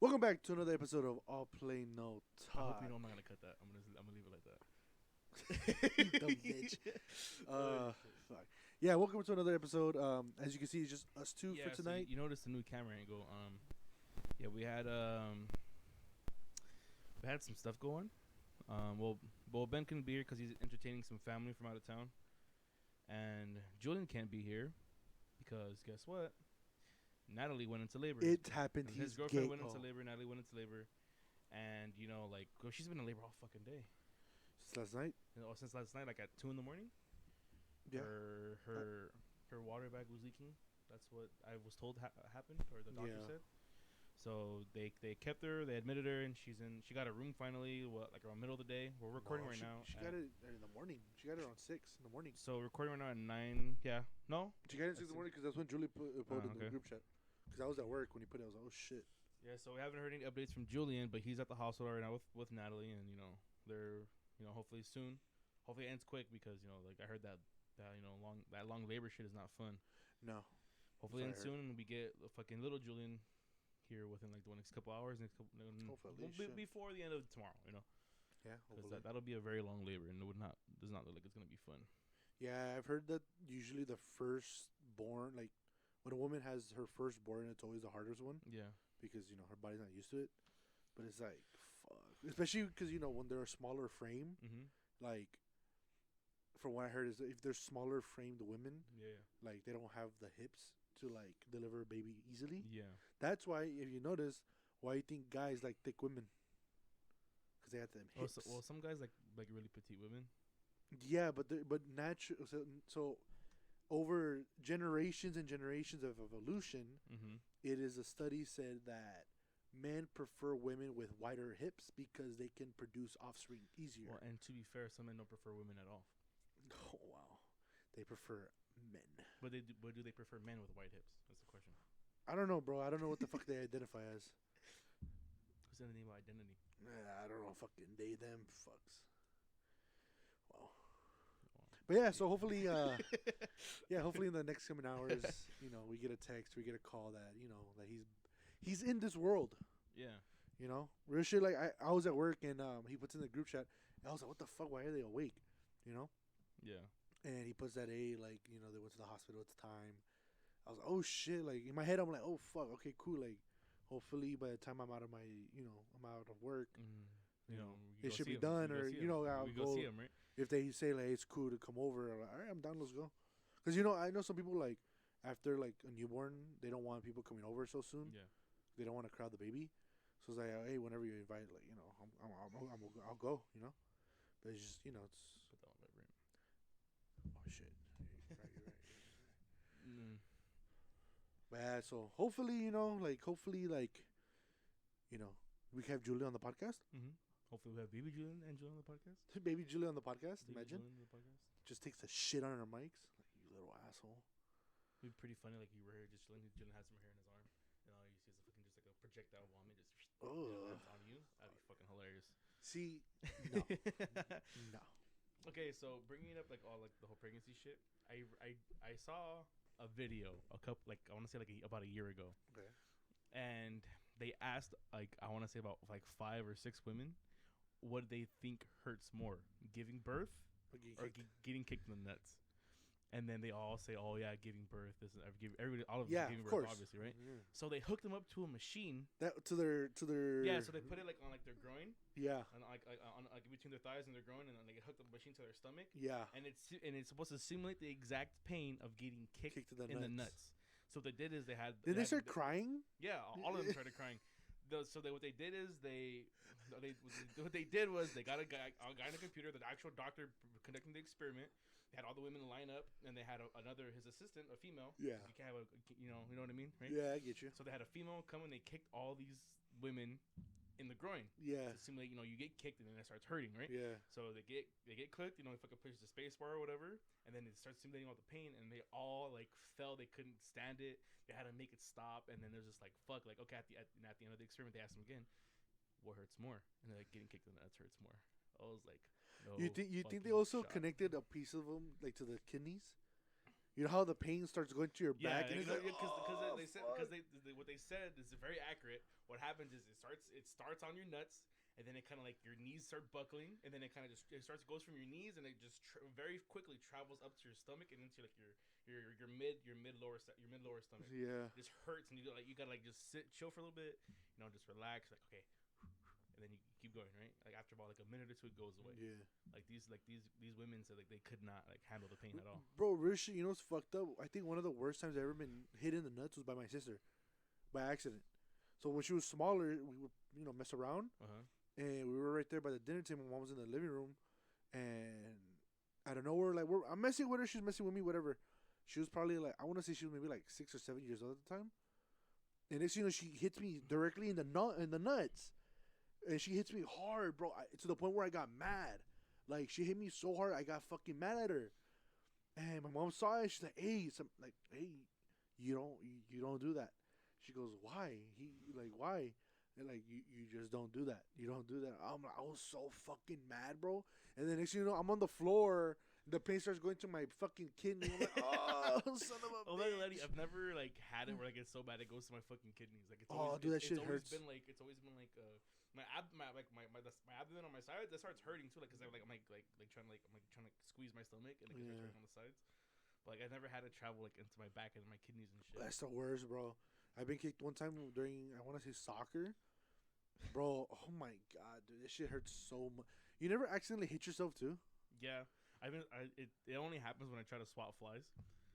Welcome back to another episode of All Play No I hope Talk. you know I'm not gonna cut that. I'm gonna leave it like that. You dumb bitch. Fuck. Yeah, welcome to another episode. As you can see, it's just us two for So tonight. you noticed the new camera angle. Yeah, we had some stuff going. Well, Ben couldn't be here because he's entertaining some family from out of town, and Julian can't be here because guess what? Natalie went into labor. It happened. And He's his girlfriend gay. went into labor. Natalie went into labor, and girl, she's been in labor all fucking day. Since last night. Since last night, like at 2 a.m. Yeah. Her water bag was leaking. That's what I was told happened, or the doctor said. So they kept her. They admitted her, and she got a room finally. Like around middle of the day. We're recording now. She got it in the morning. She got it around 6 in the morning. So recording right now at 9. Yeah, no. She got it at 6 in the morning because that's when Julie put it in the Okay. group chat. Because I was at work when he put it. I was like, oh shit. Yeah. So we haven't heard any updates from Julian, but he's at the hospital right now with Natalie, and they're hopefully soon. Hopefully it ends quick because like I heard that long labor shit is not fun. No. Hopefully it ends soon, and we get a fucking little Julian here within like the next couple hours, before the end of tomorrow, Yeah, because that'll be a very long labor, and does not look like it's gonna be fun. Yeah, I've heard that usually the firstborn, like when a woman has her firstborn, it's always the hardest one. Yeah, Because her body's not used to it. But it's like fuck, especially because when they're a smaller frame, mm-hmm. like from what I heard is that if they're smaller framed women, Yeah, like they don't have the hips to like deliver a baby easily. yeah. That's why if you notice, why you think guys like thick women? Because they have them hips. Well, some guys like really petite women. Yeah, but natural. So over generations and generations of evolution, Mm-hmm. it is a study said that men prefer women with wider hips because they can produce offspring easier. Well, and to be fair, some men don't prefer women at all. Oh wow, they prefer men. But do they prefer men with wide hips? That's the question. I don't know, bro. I don't know what the fuck they identify as. Who's the name of identity? I don't know. Fucking they them fucks. Wow. But yeah, so hopefully, hopefully in the next coming hours, we get a text, we get a call that that he's in this world. Yeah. Real shit. Like I was at work and he puts in the group chat. And I was like, what the fuck? Why are they awake? Yeah. And he puts that like they went to the hospital. It's time. I was like, oh shit. Like in my head, I'm like, oh fuck. Okay, cool. Like hopefully by the time I'm out of I'm out of work. It should be done, or I'll go see him, right? If they say like it's cool to come over, I'm like, all right, I'm down. Let's go. Because I know some people like after like a newborn, they don't want people coming over so soon. Yeah. They don't want to crowd the baby, so it's like, hey, whenever you invite, like I'll go. But it's just it's Put that on vibrate. oh shit. You're right. Mm. But yeah, so hopefully we can have Julie on the podcast. Mm-hmm. Hopefully we have baby Julian and Julian on the podcast. Baby Julie on the podcast. Baby Imagine. Julian on the podcast. Just takes the shit on our mics. Like, you little asshole. It'd be pretty funny, like you were here just Julian has some hair in his arm, and all you see is just like a projectile vomit just lands on you. That'd be fucking hilarious. See, no, no. Okay, so bringing up like all like the whole pregnancy shit, I saw a video I want to say like about a year ago, Okay. and they asked like I want to say about like 5 or 6 women what they think hurts more, giving birth or getting kicked in the nuts. And then they all say, "Oh yeah, giving birth is everybody, all of them giving birth, course. obviously, right?" Yeah. So they hooked them up to a machine. That to their Yeah, so they put it like on like their groin, yeah and like between their thighs and their groin, and then they hooked the machine to their stomach. yeah And it's supposed to simulate the exact pain of getting kicked to the in the nuts. So what they did is they had. Did they start crying? Yeah, all of them started crying. What they did is they got a guy in a computer, the actual doctor conducting the experiment. They had all the women line up, and they had his assistant, a female. Yeah. You can't have you know what I mean, right? Yeah, I get you. So they had a female come and they kicked all these women in the groin. Yeah, To simulate, you get kicked and then it starts hurting, right? yeah. So they get clicked, if I could push the space bar or whatever, and then it starts simulating all the pain, and they all like fell, they couldn't stand it, they had to make it stop, and then there's just like fuck, like okay, at the end of the experiment, they asked them again, what hurts more, and they're like getting kicked in the nuts hurts more. I was like, no. You think they fucking also shot. connected a piece of them like to the kidneys? You know how the pain starts going to your Yeah, back, and it's like, because they said fuck. they what they said is very accurate. What happens is it starts on your nuts, and then it kind of like your knees start buckling, and then it kind of just it starts goes from your knees, and it just very quickly travels up to your stomach and into like your mid lower stomach. Yeah. It just hurts, and you gotta like just chill for a little bit, just relax, like okay, and then you keep going, right? Like after about like a minute or two, it goes away. Yeah. Like these women said like they could not like handle the pain at all. Bro, real shit, you know what's fucked up? I think one of the worst times I've ever been hit in the nuts was by my sister, by accident. So when she was smaller, we would, mess around, and we were right there by the dinner table. My mom was in the living room, and out of nowhere, like I'm messing with her, she's messing with me, whatever. She was probably like, I want to say she was maybe like 6 or 7 years old at the time. And next, she hits me directly in the nuts, and she hits me hard, bro, to the point where I got mad. Like she hit me so hard, I got fucking mad at her. And my mom saw it. She's like, "Hey, you don't do that." She goes, "Why?" Why? And like, you just don't do that. You don't do that. I was so fucking mad, bro. And then next thing you know, I'm on the floor. The pain starts going to my fucking kidney. I'm like, oh, son of a bitch. I've never like had it where like it's so bad it goes to my fucking kidneys. Like it's that shit hurts. It's always been like my abdomen on my side that starts hurting too. Like because I'm trying to squeeze my stomach and like, it's hurting on the sides. But like I never had it travel like into my back and my kidneys and shit. That's the worst, bro. I've been kicked one time during I want to say soccer, bro. Oh my god, dude, this shit hurts so much. You never accidentally hit yourself too? Yeah. It only happens when I try to swat flies.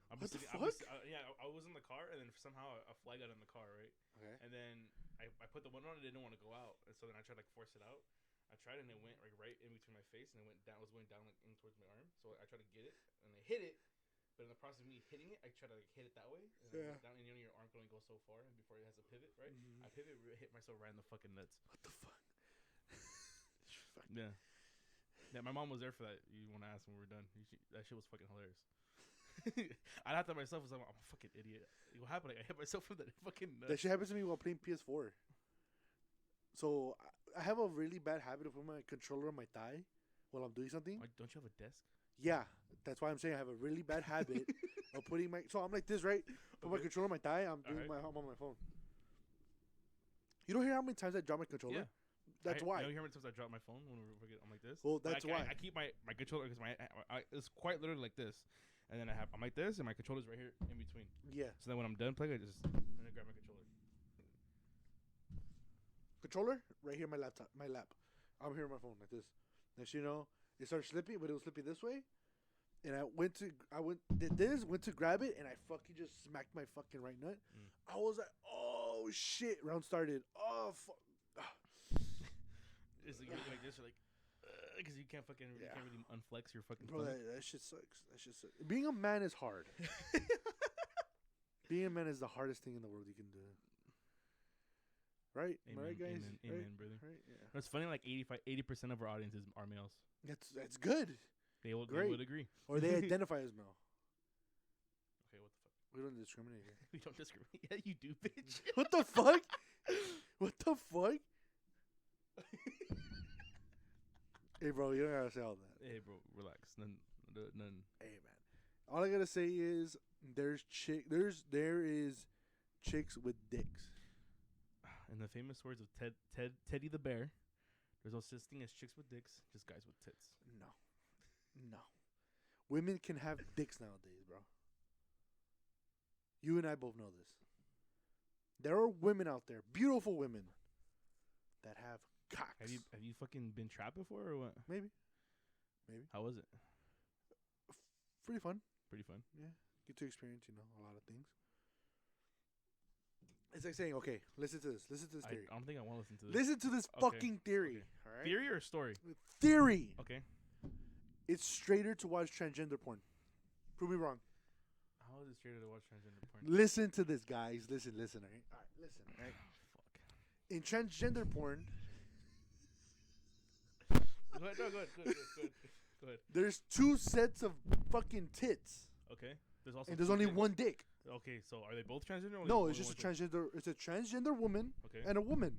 What the fuck? I was in the car, and then somehow a fly got in the car, right? Okay. And then I put the window on, and it didn't want to go out, and so then I tried to like force it out. I tried, and it went like right in between my face, and it went down. Was going down like in towards my arm. So I tried to get it, and I hit it. But in the process of me hitting it, I tried to like hit it that way, and it went down. And your arm can only go so far, and before it has a pivot, right? I hit myself right in the fucking nuts. What the fuck? Yeah. Yeah, my mom was there for that. You want to ask when we were done? That shit was fucking hilarious. I laughed at myself. I'm a fucking idiot. What happened? Like, I hit myself with that fucking nuts. That shit happens to me while playing PS4. So I have a really bad habit of putting my controller on my thigh while I'm doing something. Don't you have a desk? Yeah, that's why I'm saying I have a really bad habit of putting my. So I'm like this, right? Put my controller on my thigh. I'm doing I'm on my phone. You don't hear how many times I drop my controller? Yeah. That's why. You hear how many times I drop my phone when I'm like this? Well, that's why. I keep my controller because it's quite literally like this, and then I'm like this, and my controller's right here in between. Yeah. So then when I'm done playing, I'm gonna grab my controller. Controller right here, my lap. I'm here on my phone like this. Next, it started slipping, but it was slipping this way, and went to grab it, and I fucking just smacked my fucking right nut. I was like, oh shit! Round started. Oh fuck. It's like you're like this, you're like, because you can't really unflex your fucking. Bro, that shit sucks. Being a man is hard. Being a man is the hardest thing in the world you can do. Right? Amen, Right, guys? Amen, brother. Right? Yeah. It's funny, like 80% of our audience are males. That's good. They would agree. Or they identify as male. Okay, what the fuck? We don't discriminate here. We don't discriminate. Yeah, you do, bitch. What the fuck? What the fuck? Hey, bro, you don't gotta say all that. Hey, bro, relax. None. Hey, man. All I gotta say is there is chicks with dicks. In the famous words of Teddy the Bear, there's no such thing as chicks with dicks, just guys with tits. No. Women can have dicks nowadays, bro. You and I both know this. There are women out there, beautiful women, that have cocks. Have you fucking been trapped before or what? Maybe. How was it? Pretty fun. Pretty fun. Yeah. Get to experience, a lot of things. It's like saying, okay, listen to this theory. I don't think I want to listen to this. Listen to this fucking theory. Okay. All right? Theory or story? Theory. Okay. It's straighter to watch transgender porn. Prove me wrong. How is it straighter to watch transgender porn? Listen to this, guys. Listen, all right? All right, listen, all right? Fuck. In transgender porn... Go ahead. There's two sets of fucking tits. Okay. There's only one dick. Okay, so are they both transgender? Or No, it's just a transgender. It's a transgender woman and a woman.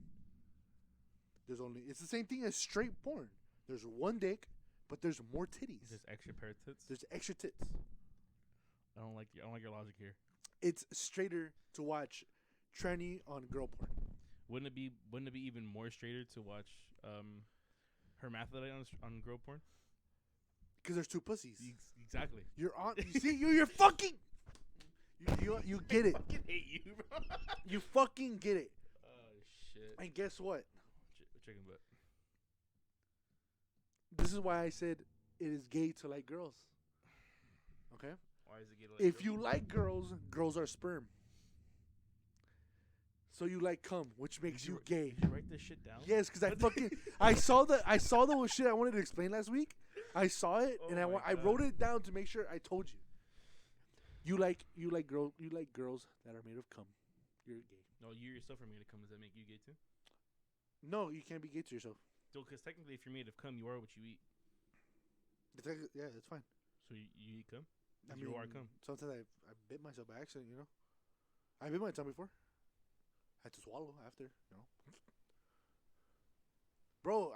It's the same thing as straight porn. There's one dick, but there's more titties. There's extra pair of tits. There's extra tits. I don't like your logic here. It's straighter to watch tranny on girl porn. Wouldn't it be even more straighter to watch hermaphrodite on girl porn? Because there's two pussies. Exactly. You're on. You see, you're fucking. You get it. I fucking hate you, bro. You fucking get it. Oh shit. And guess what? Chicken butt. This is why I said it is gay to like girls. Okay. Why is it gay to like If you like girls, girls are sperm. So you like cum, which makes you gay. Did you write this shit down? Yes, because I saw the shit I wanted to explain last week. I saw it and I wrote it down to make sure I told you. You like girls that are made of cum. You're gay. No, you yourself are made of cum. Does that make you gay too? No, you can't be gay to yourself. So, because technically, if you're made of cum, you are what you eat. Yeah, that's fine. So you eat cum? I You mean, are cum. sometimes I bit myself by accident. You know, I bit my tongue before. I had to swallow after. You know, bro,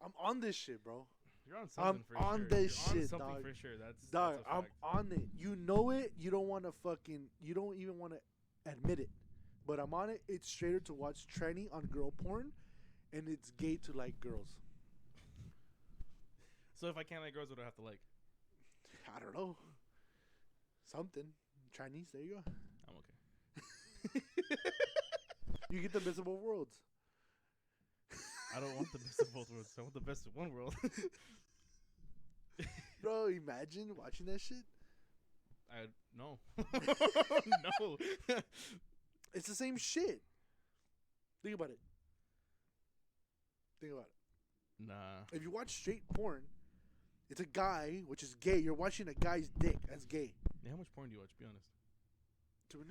I'm on this shit, bro. You're on something for sure. I'm on this You're shit, on something dog. for sure. That's Dog, a I'm fact. on it. You know it. You don't want to you don't even want to admit it. But I'm on it. It's straighter to watch tranny on girl porn, and it's gay to like girls. So if I can't like girls, what do I have to like? I don't know. Something. Chinese, there you go. I'm okay. You get the best of both worlds. I don't want the best of both worlds. I want the best of one world. Bro, imagine watching that shit. No. No. It's the same shit. Think about it. Nah. If you watch straight porn, it's a guy, which is gay. You're watching a guy's dick. That's gay. Yeah, how much porn do you watch? Be honest.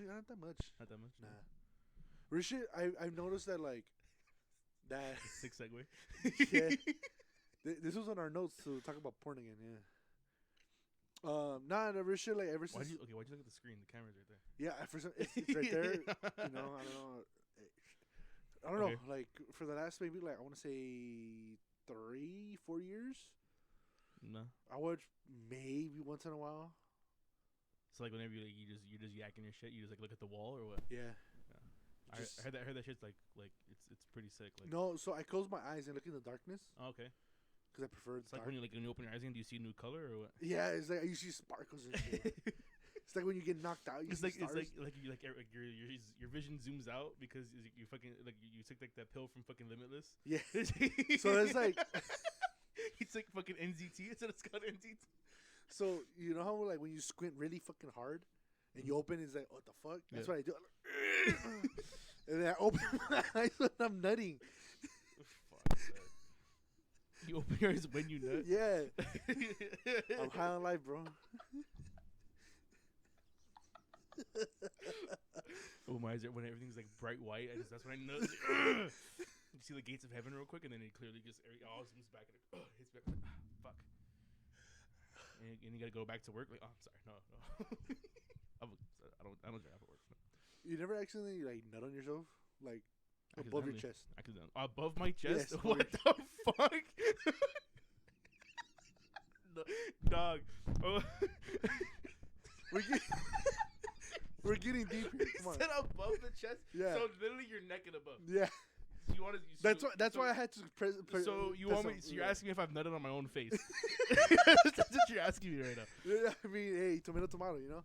Not that much. Not that much. Nah. Real shit, I've noticed that, like, that. Sick segue. Yeah. This was on our notes to talk about porn again, yeah. Nah, real shit, like, ever since. Why'd you look at the screen? The camera's right there. Yeah, for some, it's right there. You know, I don't know. Okay. Like, for the last maybe, like, I want to say 3-4 years, No. I watch maybe once in a while. So like whenever you just yakking your shit, you just like look at the wall or what? Yeah. I heard that shit's like it's pretty sick. Like No, so I close my eyes and look in the darkness oh, okay. because I prefer It's the like dark. when you open your eyes and do you see a new color or what? Yeah, it's like you see sparkles and shit. It's like when you get knocked out. You It's see like stars. your vision zooms out because you fucking like you took like that pill from fucking Limitless. Yeah. So it's like it's like fucking NZT instead of Scott NZT. so you know how like when you squint really fucking hard and you open, it's like what the fuck? That's what I do. And then I open my eyes when I'm nutting. Fuck that. You open your eyes when you nut. Yeah. I'm high on life, bro. Oh my eyes are when everything's like bright white. That's when I nut. You see the gates of heaven real quick, and then it clearly just all zooms back and it hits back. Like, fuck. And you gotta go back to work. Like, oh, I'm sorry, no. I don't drive at work. No. You never accidentally like nut on yourself, like above your chest. Above my chest? Yes, What the fuck? No, dog. Oh. We're getting deep here. He Come on. said above the chest. Yeah. So literally your neck and above. Yeah. You want to? That's why I had to. So you want me? So you're yeah. asking me if I've nutted on my own face? That's what you're asking me right now. Yeah, I mean, hey, tomato, you know,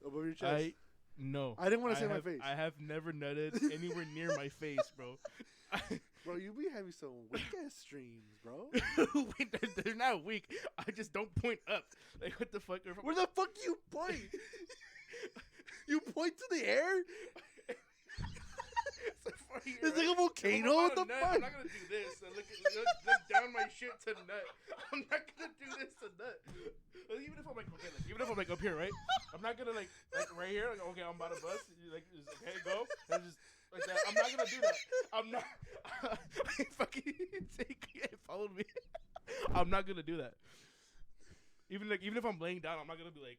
above your chest. No. I didn't want to say my face. I have never nutted anywhere near my face, bro. Bro, you be having some weak ass streams, bro. Wait, they're not weak. I just don't point up. Like what the fuck? Where the fuck you point? You point to the air? It's like a volcano. What the fuck? I'm not gonna do this. Look down my shit to nut. I'm not gonna do this to nut. Even if I'm like okay, even if I'm like up here, right? I'm not gonna like right here. Like okay, I'm about to bust. Like just, okay, go. And just like that. I'm not gonna do that. I'm not. Fucking follow me. I'm not gonna do that. Even if I'm laying down, I'm not gonna be like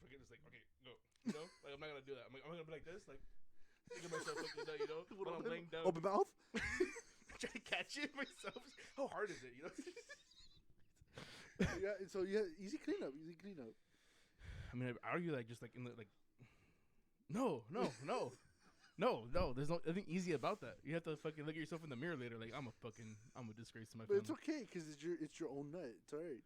forget this. Like okay, go. You know, like I'm not gonna do that. I'm gonna be like this, like. Think of myself like that, you know, when I'm laying down. Open mouth? Trying to catch it myself. How hard is it, you know? Yeah, so yeah, easy cleanup. I mean, I argue like just like in the like. No. There's nothing easy about that. You have to fucking look at yourself in the mirror later. Like I'm a disgrace to my But family. it's okay because it's your own nut. It's alright.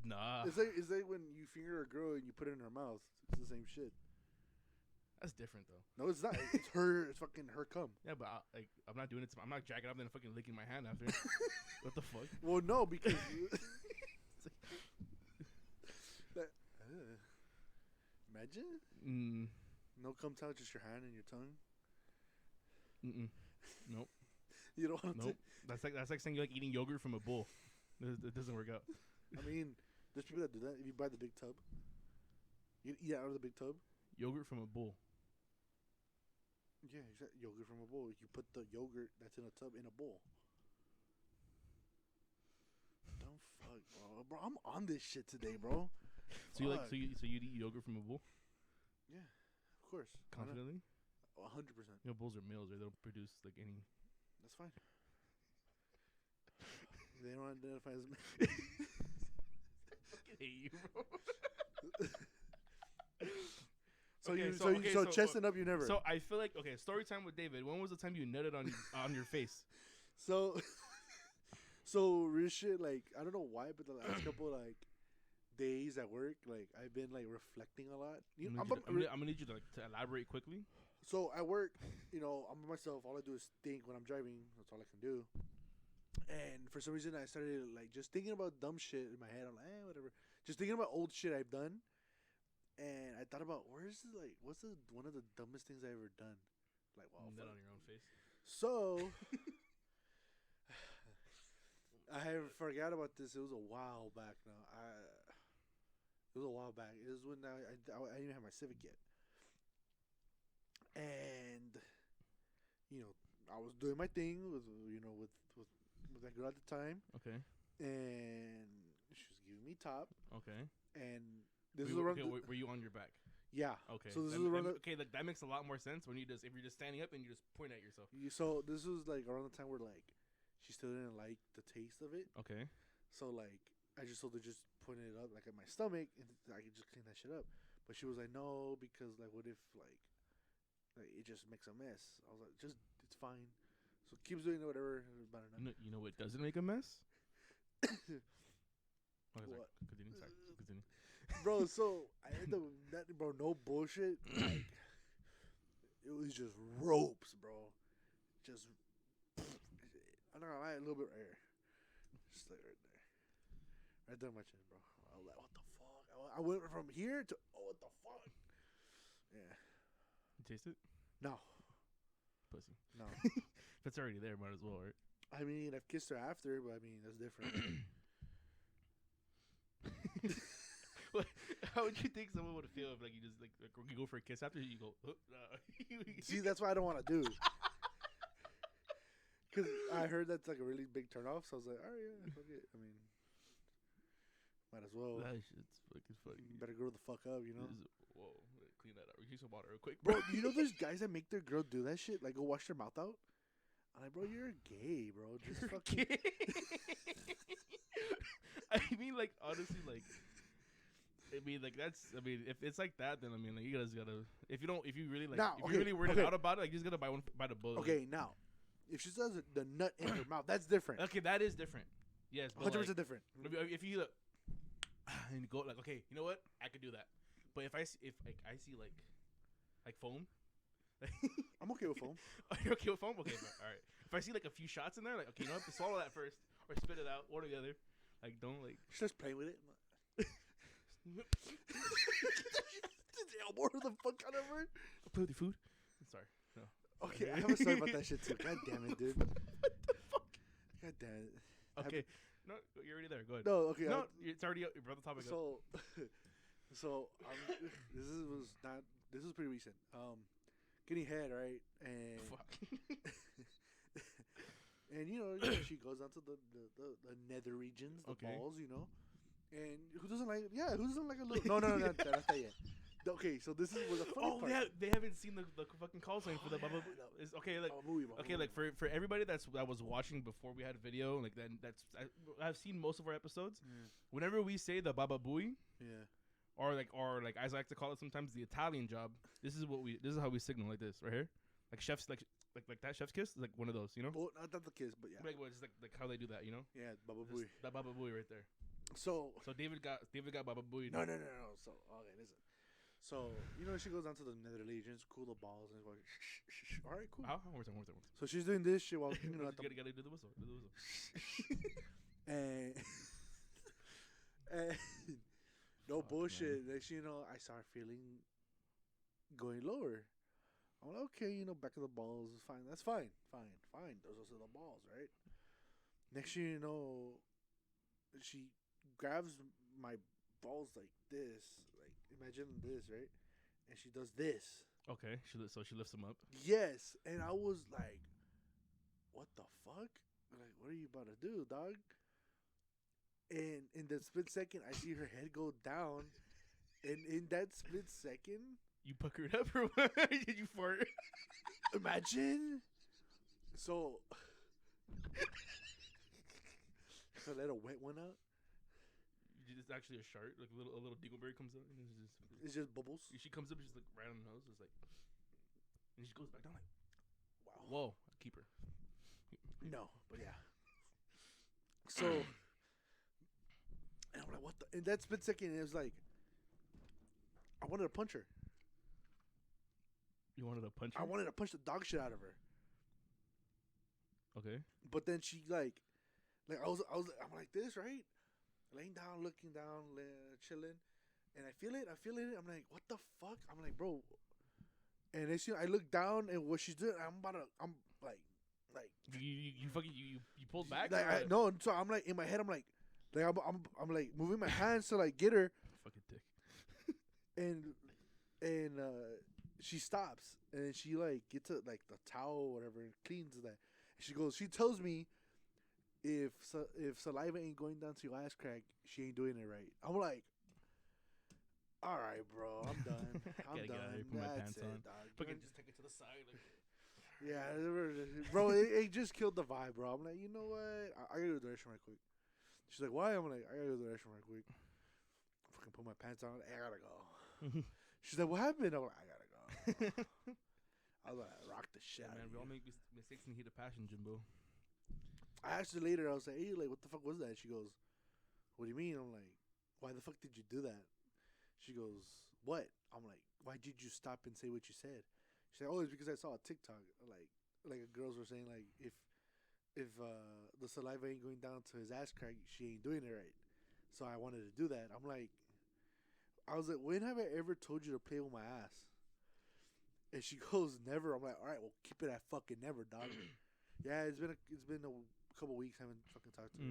Nah, It's like when you finger a girl and you put it in her mouth. It's the same shit. that's different though. No, it's not. It's her. It's fucking her cum. Yeah, but I'm not doing it. I'm not jacking up and then fucking licking my hand after. What the fuck? Well, no, because that, imagine no cum out, just your hand and your tongue. Nope. You don't want Nope. That's like saying you like eating yogurt from a bowl. It doesn't work out. to. I mean, there's people that do that. If you buy the big tub, you eat out of the big tub. Yogurt from a bowl. Yeah, exactly. Yogurt from a bowl. You put the yogurt that's in a tub in a bowl. Don't fuck, bro. I'm on this shit today, bro. So you'd eat yogurt from a bowl? Yeah, of course. Confidently? 100%. You know, bowls are males, right? They don't produce like any. That's fine. They don't identify as men. I hate you, bro. So chesting up, you never. So I feel like story time with David. When was the time you nutted on your face? So real shit. Like I don't know why, but the last couple like days at work, like I've been like reflecting a lot. I'm gonna need you to elaborate quickly. So at work, I'm by myself. All I do is think when I'm driving. That's all I can do. And for some reason, I started like just thinking about dumb shit in my head. I'm like, whatever. Just thinking about old shit I've done. And I thought about what's one of the dumbest things I ever done? Like, wow, nut on your own face. So I forgot about this. It was a while back now. It was a while back. It was when I didn't even have my Civic yet. And I was doing my thing with that girl at the time. Okay. And she was giving me top. Okay. And this is around. Were you on your back? Yeah. Okay. So this is around. That makes a lot more sense when if you're just standing up and you just point at yourself. So this was like around the time where like she still didn't like the taste of it. Okay. So like I just told her just pointed it up like at my stomach and I could just clean that shit up. But she was like, no, because like what if like it just makes a mess. I was like, just it's fine. So keeps doing whatever. Better not. You know what doesn't make a mess? What? Continue. Bro, so I had no bullshit. Like, it was just ropes, bro. Just, I'm not gonna lie, a little bit right here. Just like right there. Right there on my chin, bro. I was like, what the fuck? I went from here to, what the fuck? Yeah. You taste it? No. Pussy. No. If it's already there, might as well, right? I mean, I've kissed her after, but I mean, that's different. How would you think someone would feel if like you just like you go for a kiss after you go? See, that's what I don't want to do. Because I heard that's like a really big turnoff, so I was like, all right, yeah, fuck it. I mean, might as well. That shit's fucking funny. Better grow the fuck up, you know. Whoa, clean that up. Use some water real quick, Bro, you know there's guys that make their girl do that shit, like go wash their mouth out. I'm like, bro, you're gay, bro. Just You're fucking. gay. I mean, like honestly, like. I mean, like if it's like that, then I mean, like you guys gotta. If you really like, Now, if you're really weirded out about it, like you just gotta buy the bullet. Okay, now, if she does the nut in her mouth, that's different. Okay, that is different. Yes, 100% different. If you look and go like, okay, you know what, I could do that. But if I see like foam, I'm okay with foam. Are you okay with foam? Okay, all right. If I see like a few shots in there, like okay, you know what, swallow that first or spit it out, one or the other. Like don't like. Just play with it. Elbow the fuck out of her. Play with your food. Sorry. No. Okay, I have a story about that shit too. God damn it, dude. What the fuck? God damn it. Okay. No, you're already there. Go ahead. No, okay. No, it's already. You brought the topic up. This was pretty recent. Getting head, right? And fuck. and she goes down to the nether regions, the balls, And who doesn't like a little? No, that's not yet. Okay, so this is where the funny Oh part. yeah, they haven't seen the fucking call sign for the Baba Booey. no. It's okay, like Movie, okay, like for everybody that was watching before we had video, like then I've seen most of our episodes. Yeah. Whenever we say the Baba Booey, Yeah. or like as I like to call it sometimes, the Italian job. This is how we signal like this right here, like chefs like that chef's kiss, like one of those, you know. Well, not the kiss, but yeah. Like what, just like how they do that, you know. Yeah, Baba Just Booey. that Baba Booey right there. So David got Baba Booey. no. So okay, listen. So she goes down to the Nether Legions, cool the balls, and goes, shh. All right, cool. How? One more time. So she's doing this shit while at You the gotta do the whistle. Do the whistle. and, and no Fuck, bullshit. Next thing you know, I start feeling going lower. I'm like, okay, back of the balls is fine. That's fine. Those are the balls, right? Next thing you know, she grabs my balls like this. Like, imagine this, right? And she does this. Okay, so she lifts him up. Yes. And I was like, what the fuck? Like, what are you about to do, dog? And in that split second, I see her head go down. And in that split second, You puckered up or what? Did you fart? imagine. So, I let a wet one out. It's actually a shark. Like a little dingleberry comes up and It's just bubbles. she comes up, she's like right on the nose. It's like, and she goes back down like, Wow. whoa, keep her. No, but yeah. So, and I'm like, what the? In that split second, it was like, I wanted to punch her. You wanted to punch her? I wanted to punch the dog shit out of her. Okay. But then she I'm like this, right? Laying down, looking down, chilling, and I feel it. I'm like, what the fuck? I'm like, bro. And I look down, and what she's doing, I'm like, You fucking you pulled back. like no. So I'm like in my head, I'm like I'm like moving my hands to like get her, Fucking dick. and she stops, and she like gets a, like the towel or whatever and cleans that. She tells me if saliva ain't going down to your ass crack, she ain't doing it right. I'm like, all right, bro, I'm done. I'm Gotta get out of here, done. put my That's pants it, on. dog. Fucking just take it to the side. Like, Yeah, bro, it just killed the vibe, bro. I'm like, you know what? I gotta go to the restroom right quick. She's like, why? I'm like, I gotta go to the restroom right quick. Fucking put my pants on. I gotta go. She's like, what happened? I'm like, I gotta go. I was like, rock the shit. yeah, man, we all make mistakes in the heat of passion, Jimbo. I asked her later. I was like, hey, like, what the fuck was that? She goes, what do you mean? I'm like, why the fuck did you do that? She goes, what? I'm like, why did you stop and say what you said? She said, oh, it's because I saw a TikTok. Like girls were saying, like, if the saliva ain't going down to his ass crack, she ain't doing it right. So I wanted to do that. I was like, when have I ever told you to play with my ass? And she goes, never. I'm like, all right, well, keep it at fucking never, dog. Yeah, it's been a couple weeks. I haven't fucking talked to her.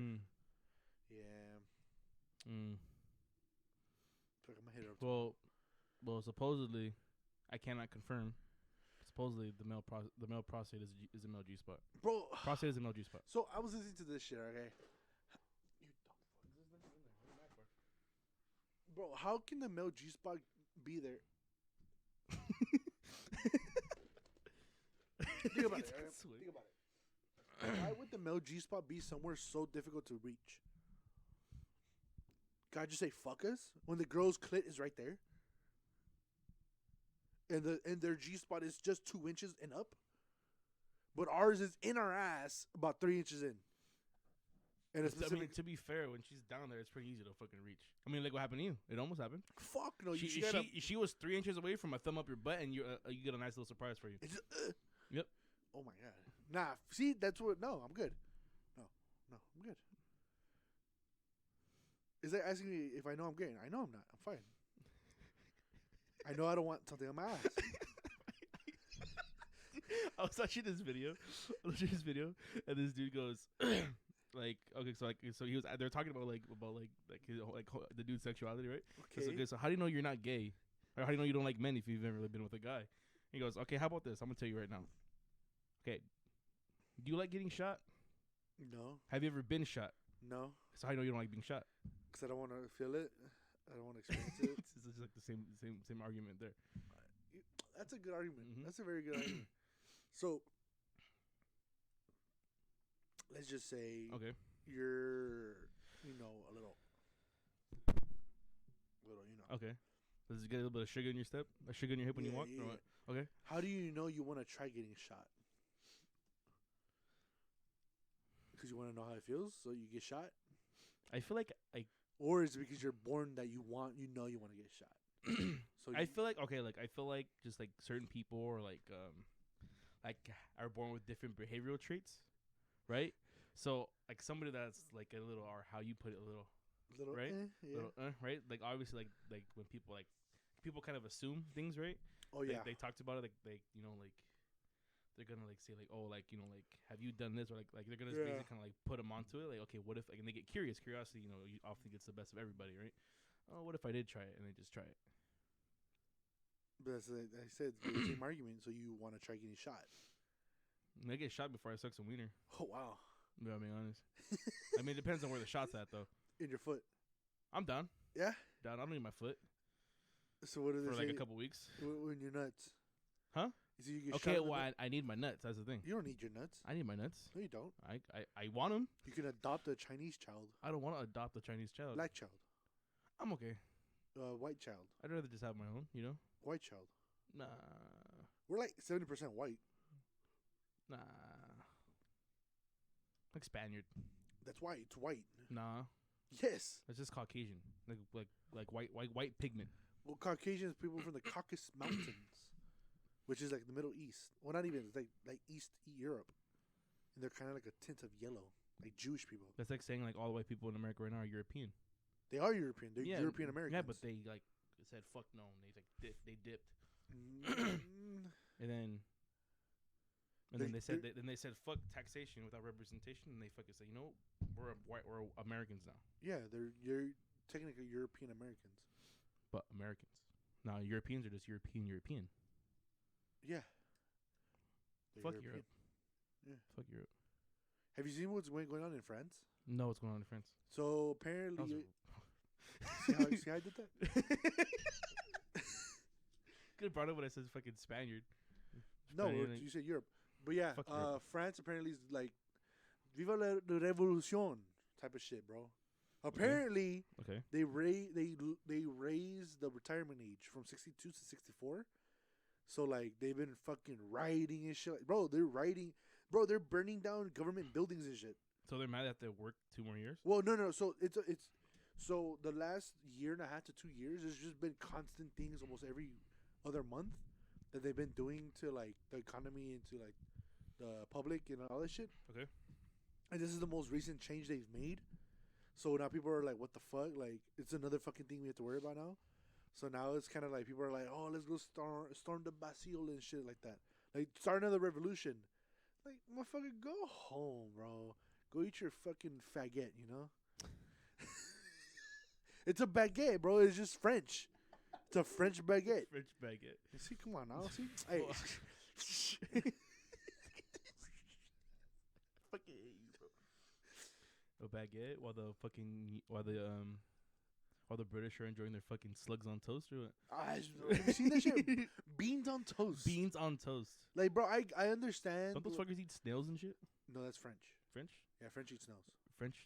Yeah. Fuck, I'm gonna hit her up. Well, supposedly, I cannot confirm. Supposedly, the male prostate is a male G spot. Bro, Prostate is a male G spot. so I was listening to this shit, okay? Bro, how can the male G spot be there? Think about it. Right? Sweet. Think about it. Why would the male G spot be somewhere so difficult to reach? God, just say fuck us when the girl's clit is right there, and their G spot is just 2 inches and up, but ours is in our ass about 3 inches in. And it's I mean, to be fair, when she's down there, it's pretty easy to fucking reach. I mean, like what happened to you? It almost happened. fuck no. She was 3 inches away from a thumb up your butt, and you get a nice little surprise for you. It's just, Yep. Oh my god. Nah. See, that's what. No, I'm good. No, I'm good. Is that asking me if I know I'm gay? I know I'm not. I'm fine. I know I don't want something on my ass. I was watching this video. And this dude goes, like, okay, so he was. They're talking about his, the dude's sexuality, right? Okay. So how do you know you're not gay, or how do you know you don't like men if you've never really been with a guy? He goes, okay, how about this? I'm gonna tell you right now. Okay, do you like getting shot? No. Have you ever been shot? No. So how do you know you don't like being shot? Because I don't want to feel it. I don't want to experience it. It's just like the same argument there. That's a good argument. Mhm. That's a very good argument. So, let's just say Okay. you're, a little, Okay. Does it get a little bit of sugar in your step? A sugar in your hip when you Yeah, walk? yeah, Or what? Okay. How do you know you want to try getting shot? Because you want to know how it feels, so you get shot, I feel like or is it because you're born that you want to get shot? So I feel like I feel like just like certain people or like are born with different behavioral traits, right? So like somebody that's like a little, or how you put it, a little, little, right? yeah. little, right? Like obviously like when people kind of assume things, right? Oh yeah. They talked about it like they're gonna like say like, oh, like like have you done this, or like they're gonna Yeah. basically kind of like put them onto it, like, okay, what if, like, and they get curious. Curiosity, you often gets the best of everybody, right? Oh, what if I did try it, and they just try it? But as I said, it's the same argument. So you want to try getting shot? And I get shot before I suck some wiener. Oh wow. Yeah, I mean, honest. I mean, it depends on where the shot's at, though. In your foot? I'm down. Yeah. Down. I don't need my foot So what do they for say? like a couple weeks. When you're nuts? Huh? So you get Okay, shot in the well, nut? I need my nuts. That's the thing. You don't need your nuts. I need my nuts. No, you don't. I want them. You can adopt a Chinese child, I don't want to adopt a Chinese child. black child, I'm okay. white child, I'd rather just have my own, white child. Nah. We're like 70% white. Nah. Like Spaniard. That's why it's white. Nah. Yes. It's just Caucasian. Like white pigment. Well, Caucasians, people from the Caucasus Mountains, which is like the Middle East. Well, not even. It's like East Europe, and they're kind of like a tint of yellow, like Jewish people. That's like saying like all the white people in America right now are European. They are European. They're Yeah, European Americans. Yeah, but they like said fuck no, and they dipped. Mm, And then they said fuck taxation without representation, and they fucking said, we're Americans now. yeah, you're technically European Americans. But Americans. Now Europeans are just European. Yeah. They're Fuck European. Europe. Yeah. Fuck Europe. Have you seen what's going on in France? No, what's going on in France? So That apparently, was see how I did that? Could have brought up when I said fucking Spaniard. No, Spaniard, like, you said Europe. But yeah, Fuck Europe. France apparently is like "Viva la Revolution" type of shit, bro. Apparently, okay. they raised the retirement age from 62 to 64. So like they've been fucking rioting and shit. Like, bro, they're burning down government buildings and shit. So they're mad that they work 2 more years? Well, no. So it's so the last year and a half to 2 years, there's just been constant things almost every other month that they've been doing to like the economy and to like the public and all that shit. Okay. And this is the most recent change they've made. So now people are like, what the fuck? Like, it's another fucking thing we have to worry about now. So now it's kind of like people are like, oh, let's go storm the Bastille and shit like that. Like, start another revolution. Like, motherfucker, go home, bro. Go eat your fucking baguette, It's a baguette, bro. It's just French. It's a French baguette. French baguette. You see, come on now. See? Hey. Fucking hate you, bro. A baguette while the British are enjoying their fucking slugs on toast, or what? Have you seen that shit? Beans on toast. Beans on toast. Like, bro, I understand. Don't those fuckers eat snails and shit? No, that's French. French? Yeah, French eat snails.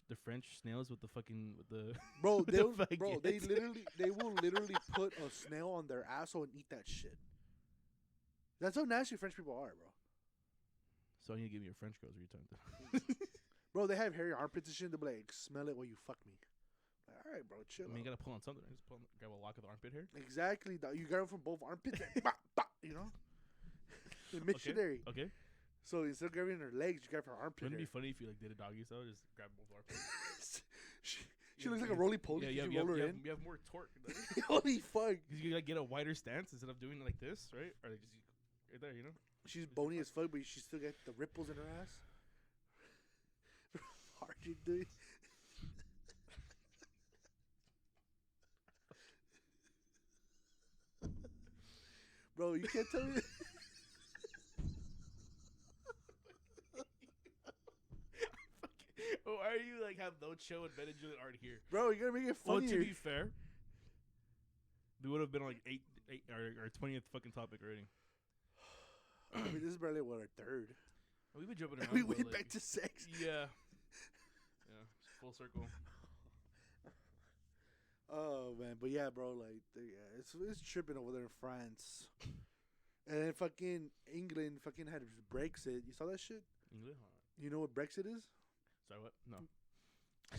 The French snails with the Bro, with they the bro, baguettes. they will literally put a snail on their asshole and eat that shit. That's how nasty French people are, bro. So you need to give me your French girls every time. Bro, they have hairy armpits and shit. They'll be like, smell it while you fuck me. Like, all right, bro, chill. I mean, you out. gotta pull on something. Right? Just grab a lock of the armpit hair. Exactly. You got it from both armpits. And bah, bah, The missionary. Okay. So instead of grabbing her legs, you grab her armpit Wouldn't it hair. be funny if you like did a doggy style? Just grab both armpits. she looks like a roly poly. Yeah, You roll her in. you have more torque. Holy fuck. Because you like get a wider stance instead of doing it like this, right? Or like just right there, She's bony as fuck, but she still got the ripples in her ass. Hard you do. Bro, you can't tell me. Why are you like have no chill and Ben and Julian aren't here? Bro, you gotta make it Well, funnier. to be fair, We would have been on like eight our 20th fucking topic already. I mean, this is barely what, our third. We've been jumping around. We but, went like, back to sex. Yeah. Yeah. Full circle. Oh man, but yeah, bro, like yeah, it's tripping over there in France, and then fucking England fucking had Brexit. You saw that shit? England? You know what Brexit is? Sorry, what? No.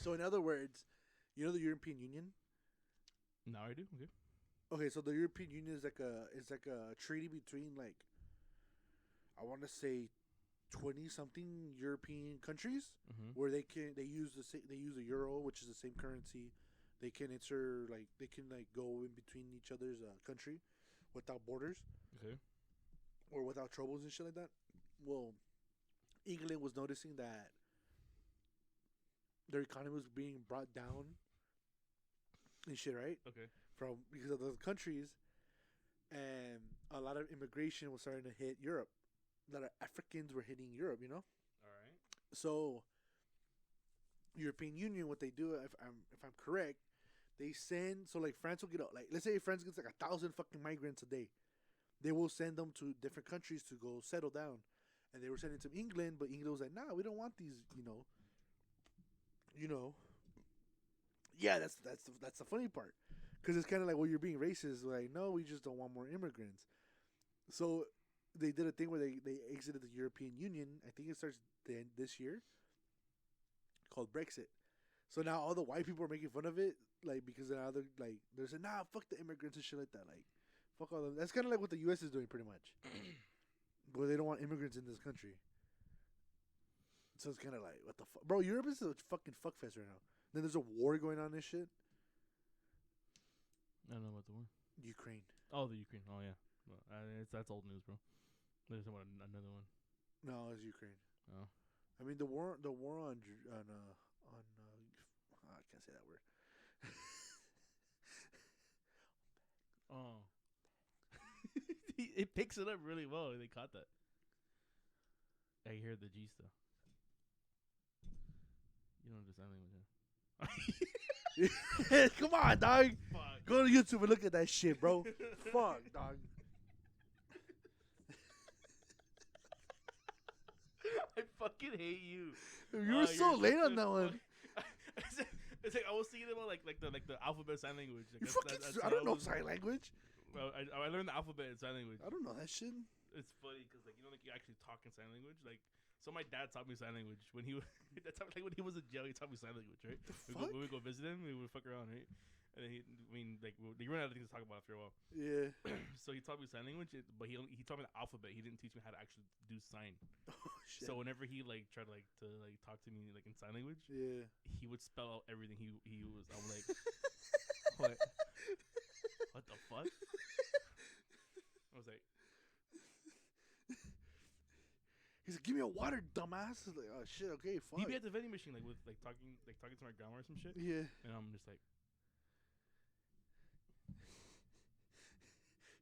So in other words, you know the European Union. Now I do. Okay. Okay, so the European Union is like a treaty between like I want to say 20 something European countries Mm-hmm. where they use the euro, which is the same currency. They can go in between each other's country without borders Okay. or without troubles and shit like that. Well, England was noticing that their economy was being brought down and shit, right? Okay. From because of those countries, and a lot of immigration was starting to hit Europe. A lot of Africans were hitting Europe, you know. All right. So, European Union, what they do, if I'm correct, they send. So like France will get like, let's say France gets like 1,000 fucking migrants a day. They will send them to different countries to go settle down, and they were sending to England, but England was like, nah, we don't want these, Yeah, that's the funny part, because it's kind of like, well, you're being racist. Like, no, we just don't want more immigrants. So they did a thing where they exited the European Union. I think it starts this year, called Brexit. So now all the white people are making fun of it, like, because now they're saying, nah, fuck the immigrants and shit like that. Like, fuck all them. That's kind of like what the U.S. is doing, pretty much. Where they don't want immigrants in this country. So it's kind of like, what the fuck? Bro, Europe is a fucking fuckfest right now. Then there's a war going on and shit. I don't know about the war. Ukraine. Oh, the Ukraine. Oh yeah. Well, that's old news, bro. There's another one. No, it's Ukraine. Oh. I mean, the war on I can't say that word. Oh. It picks it up really well. They caught that. I hear the G stuff. You don't understand language, huh? Come on, dog. Fuck. Go to YouTube and look at that shit, bro. Fuck, dog. I fucking hate you. You were so you're late such on a that one. It's like I was thinking about like the alphabet sign language. Like, You fucking. I don't know sign language. Well, I learned the alphabet and sign language. I don't know that shit. It's funny because like you actually talk in sign language. Like, so my dad taught me sign language when he that's how, like when he was in jail. He taught me sign language, right? When we go visit him, we would fuck around, right? And then you run out of things to talk about after a while. Yeah. So he taught me sign language, but he taught me the alphabet. He didn't teach me how to actually do sign. Oh shit. So whenever he tried to talk to me like in sign language, yeah. he would spell out everything he was. I'm like, what? What the fuck? I was like, He's like, give me a water, dumbass. I was like, oh shit, okay, fuck. he'd be at the vending machine with talking to my grandma or some shit, Yeah. and I'm just like,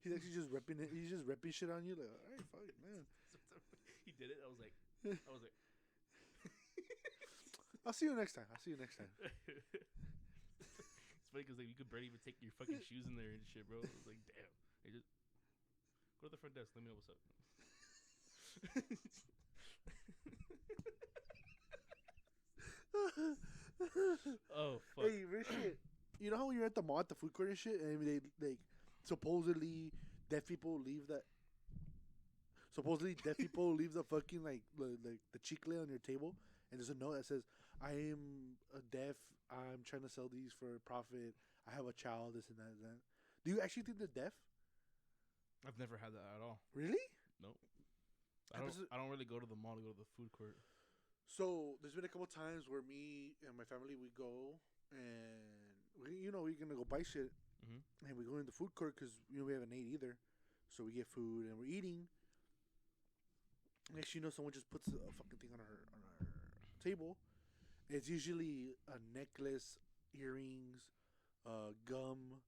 He's actually just repping it. He's just repping shit on you. Like, all right, fuck, man. he did it. I was like, I'll see you next time. It's funny because like you could barely even take your fucking shoes in there and shit, bro. I was like, damn. Hey, just go to the front desk. Let me know what's up. Oh fuck. Hey, real shit. You know how when you're at the mall at the food court and shit, and they like supposedly deaf people leave that. Supposedly deaf people leave the fucking like the chicle on your table, and there's a note that says, "I am deaf. I'm trying to sell these for profit. I have a child. This and that and that." Do you actually think they're deaf? I've never had that at all. Really? Nope. I don't really go to the mall to go to the food court. So there's been a couple times where me and my family we go and we're gonna go buy shit, Mm-hmm. and we go in the food court because we haven't ate either, so we get food and we're eating. Next, someone just puts a fucking thing on our table. It's usually a necklace, earrings, gum,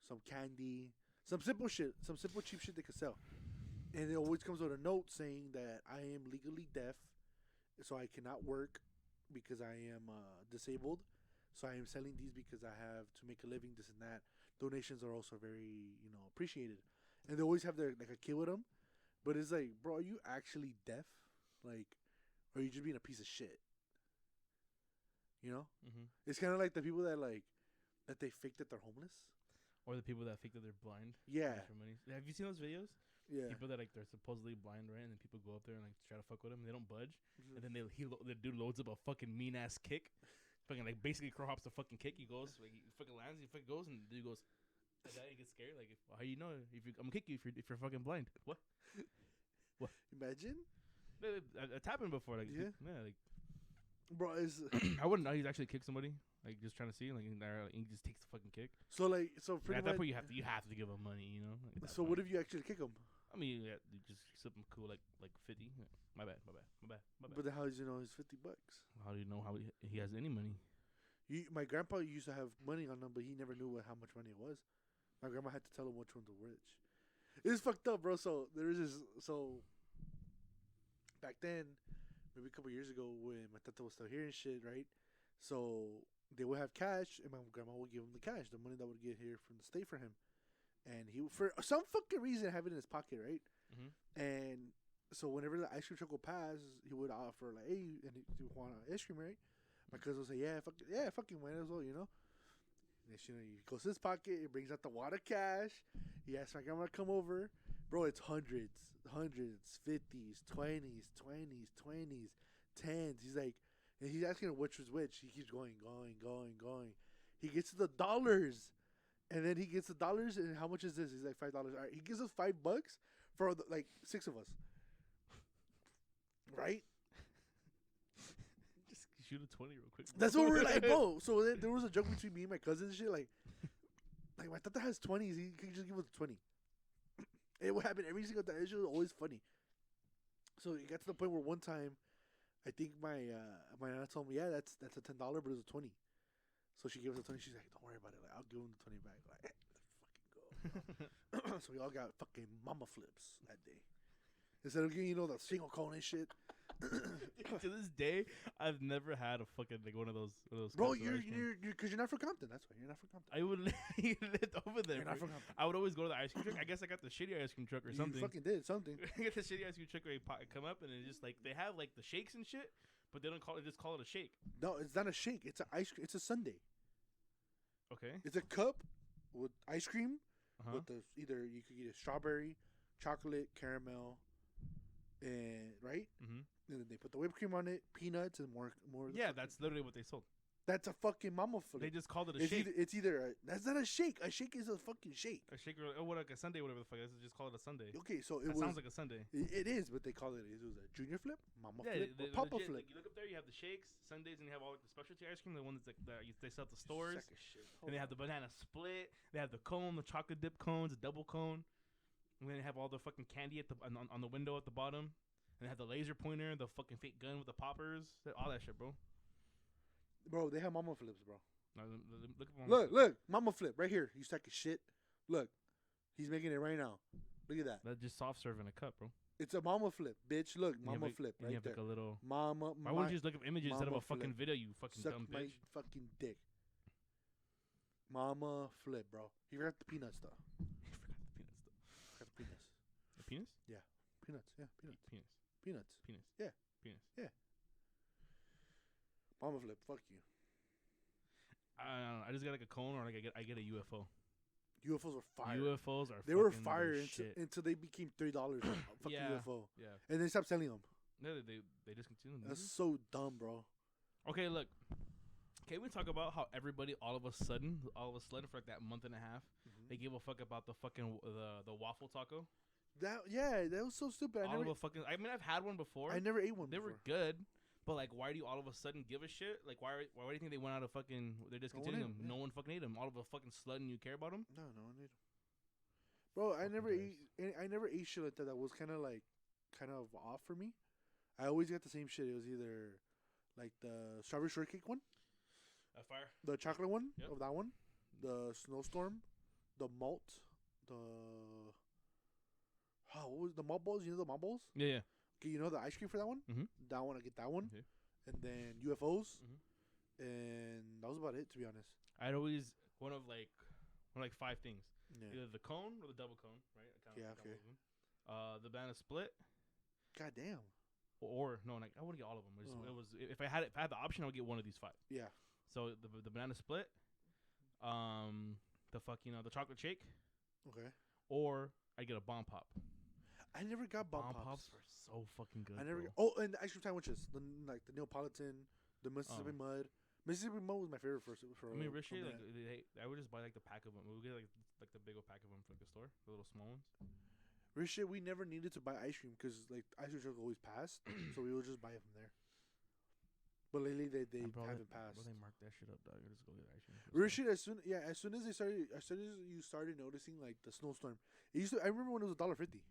some candy, some simple shit, some simple cheap shit they could sell. And it always comes with a note saying that I am legally deaf, so I cannot work because I am disabled. So I am selling these because I have to make a living, this and that. donations are also very, appreciated. And they always have their like a kid with them, but it's like, bro, are you actually deaf? Like, or are you just being a piece of shit? You know, Mm-hmm. it's kind of like the people that that they fake that they're homeless. Or the people that think that they're blind. Yeah, For money. Have you seen those videos? yeah. People that like they're supposedly blind, right? And then people go up there and like try to fuck with them. And they don't budge. Mhm. And then the dude loads up a fucking mean ass kick, fucking like basically crow hops the fucking kick. He goes, like, he fucking lands, he fucking goes, and the dude goes, like that. He gets scared. Like, how you know if you I'm gonna kick you if you're fucking blind? What? Imagine, It's happened before. Like, Yeah. like bro. Is I wouldn't know he's actually kicked somebody. Like just trying to see, like he just takes the fucking kick. so At pretty that much. point, you have to give him money, you know. Like, at that So point. what if you actually kick him? I mean, yeah, you just something cool like 50. My bad. But then how does it's $50? How do you know how he has any money? My grandpa used to have money on him, but he never knew how much money it was. My grandma had to tell him which ones were which. It's fucked up, bro. So there was back then, maybe a couple years ago, when my tata was still here and shit, right? So they would have cash, and my grandma would give him the cash, the money that would get here from the state for him, and he would, for some fucking reason, have it in his pocket, right? Mhm. And so whenever the ice cream truck would pass, he would offer like, "Hey, and you want ice cream, right?" My cousin would say, fucking might as well, you know." And then, he goes to his pocket, he brings out the wad of cash. He asks my grandma to come over. Bro, it's hundreds, 50s, 20s, 10s. He's like, and he's asking her which was which. He keeps going. He gets to the dollars. And then he gets the dollars, and how much is this? He's like $5. All right, he gives us $5 for like 6 of us. Right? Just shoot a 20 real quick. That's what we're like, bro. So then there was a joke between me and my cousin and shit. Like my tata has 20s. He could just give us 20. It would happen every single time. It was always funny. So it got to the point where one time, I think my nana told me, yeah, that's a $10, but it was a 20. So she gave us a 20. She's like, don't worry about it. Like, I'll give him the 20 back. Like, let's fucking go. So we all got fucking mama flips that day. Instead of getting, the single cone and shit. To this day, I've never had a fucking like one of those. Bro, cups of ice cream. because you're not from Compton. That's why you're not from Compton. I would you lived over there. You're not bro. from Compton. I would always go to the ice cream truck. I guess I got the shitty ice cream truck or You something. fucking did something. I get the shitty ice cream truck where you come up and it's just like they have like the shakes and shit, but they don't call it. Just call it a shake. No, it's not a shake. It's an ice cream. It's a sundae. Okay. It's a cup with ice cream. Uh-huh. With either you could get a strawberry, chocolate, caramel, and right. Mm-hmm. And then they put the whipped cream on it, peanuts, and more. Of the Yeah, fucking- that's literally what they sold. that's a fucking mama flip. They just called it a It's shake. that's not a shake. A shake is a fucking shake. A shake or what, like a Sunday, whatever the fuck. Let's just call it a Sunday. Okay, so it That was. sounds like a Sunday. It is, but they call it. It was a junior flip, mama flip, or they papa legit, flip. like, you look up there, you have the shakes, Sundays, and you have all like the specialty ice cream, the ones that they sell at the stores. Sack of shit. And they have the banana split. They have the cone, the chocolate dip cones, the double cone. And then they have all the fucking candy at the on the window at the bottom. And they have the laser pointer, the fucking fake gun with the poppers, all that shit, bro. Bro, they have mama flips, bro. Look at Look, mama flip right here. You sack of shit. Look, he's making it right now. Look at that. That's just soft serve in a cup, bro. It's a mama flip, bitch. Look, And you have, mama like- flip and right you have there. like a little. Mama. Why wouldn't you just look up images instead of mama a fucking flip. video, you fucking Suck dumb my bitch? fucking dick. Mama flip, bro. You forgot the peanuts though. I forgot the peanuts though. Forgot the peanuts. The penis? Peanuts, yeah, peanuts. Penis. Peanuts. Penis. Yeah. Penis. Mama flip. Fuck you. I don't know. I just get like a cone or like I get a UFO. UFOs were fire. UFOs are They were fucking fire the until, shit. until they became $3 a fucking Yeah. UFO, Yeah. and they stopped selling them. No, they discontinued them. That's so dumb, bro. Okay, look. Can we talk about how everybody all of a sudden for like that month and a half, they gave a fuck about the fucking the waffle taco? That was so stupid. I mean, I've had one before. I never ate one. They before. were good, but like, why do you all of a sudden give a shit? Like, why do you think they went out of fucking? They're discontinuing them. ate 'em, yeah. No one fucking ate them. All of a fucking slut and you care about them? No, no one ate 'em. Bro, I Fucking never guys. ate. I never ate shit like that. That was kind of off for me. I always got the same shit. It was either like the strawberry shortcake one, Fire. the chocolate one Yep. of that one, the snowstorm, the malt, what was the malt balls? You know the malt balls? Yeah, yeah. Okay, you know the ice cream for that one? Mhm. That one, I get that one. Okay. And then UFOs. Mhm. And that was about it, to be honest. I'd always one of or like 5 things. Yeah. Either the cone or the double cone, right? I Yeah, count okay. both of them. The banana split, God damn. or no, like I wouldn't get all of them. Oh. It was if I had the option, I would get one of these 5. Yeah. So the banana split, the the chocolate shake, Okay. or I get a bomb pop. I never got bomb Bomb pops. pops are so fucking good. I never. bro. Oh, and the ice cream sandwiches, like the Neapolitan, the Mississippi Oh. Mud. Mississippi Mud was my favorite for. I mean, rich from shit, like that. I would just buy like the pack of them. We would get like the big old pack of them from like the store, the little small ones. Rich shit, we never needed to buy ice cream because like ice cream truck always passed, so we would just buy it from there. But lately they haven't passed. Bro, they marked that shit up, dog. I just go get ice cream. Real shit. As soon as they started, as soon as you started noticing like the snowstorm, it used to. I remember when it was $1.50.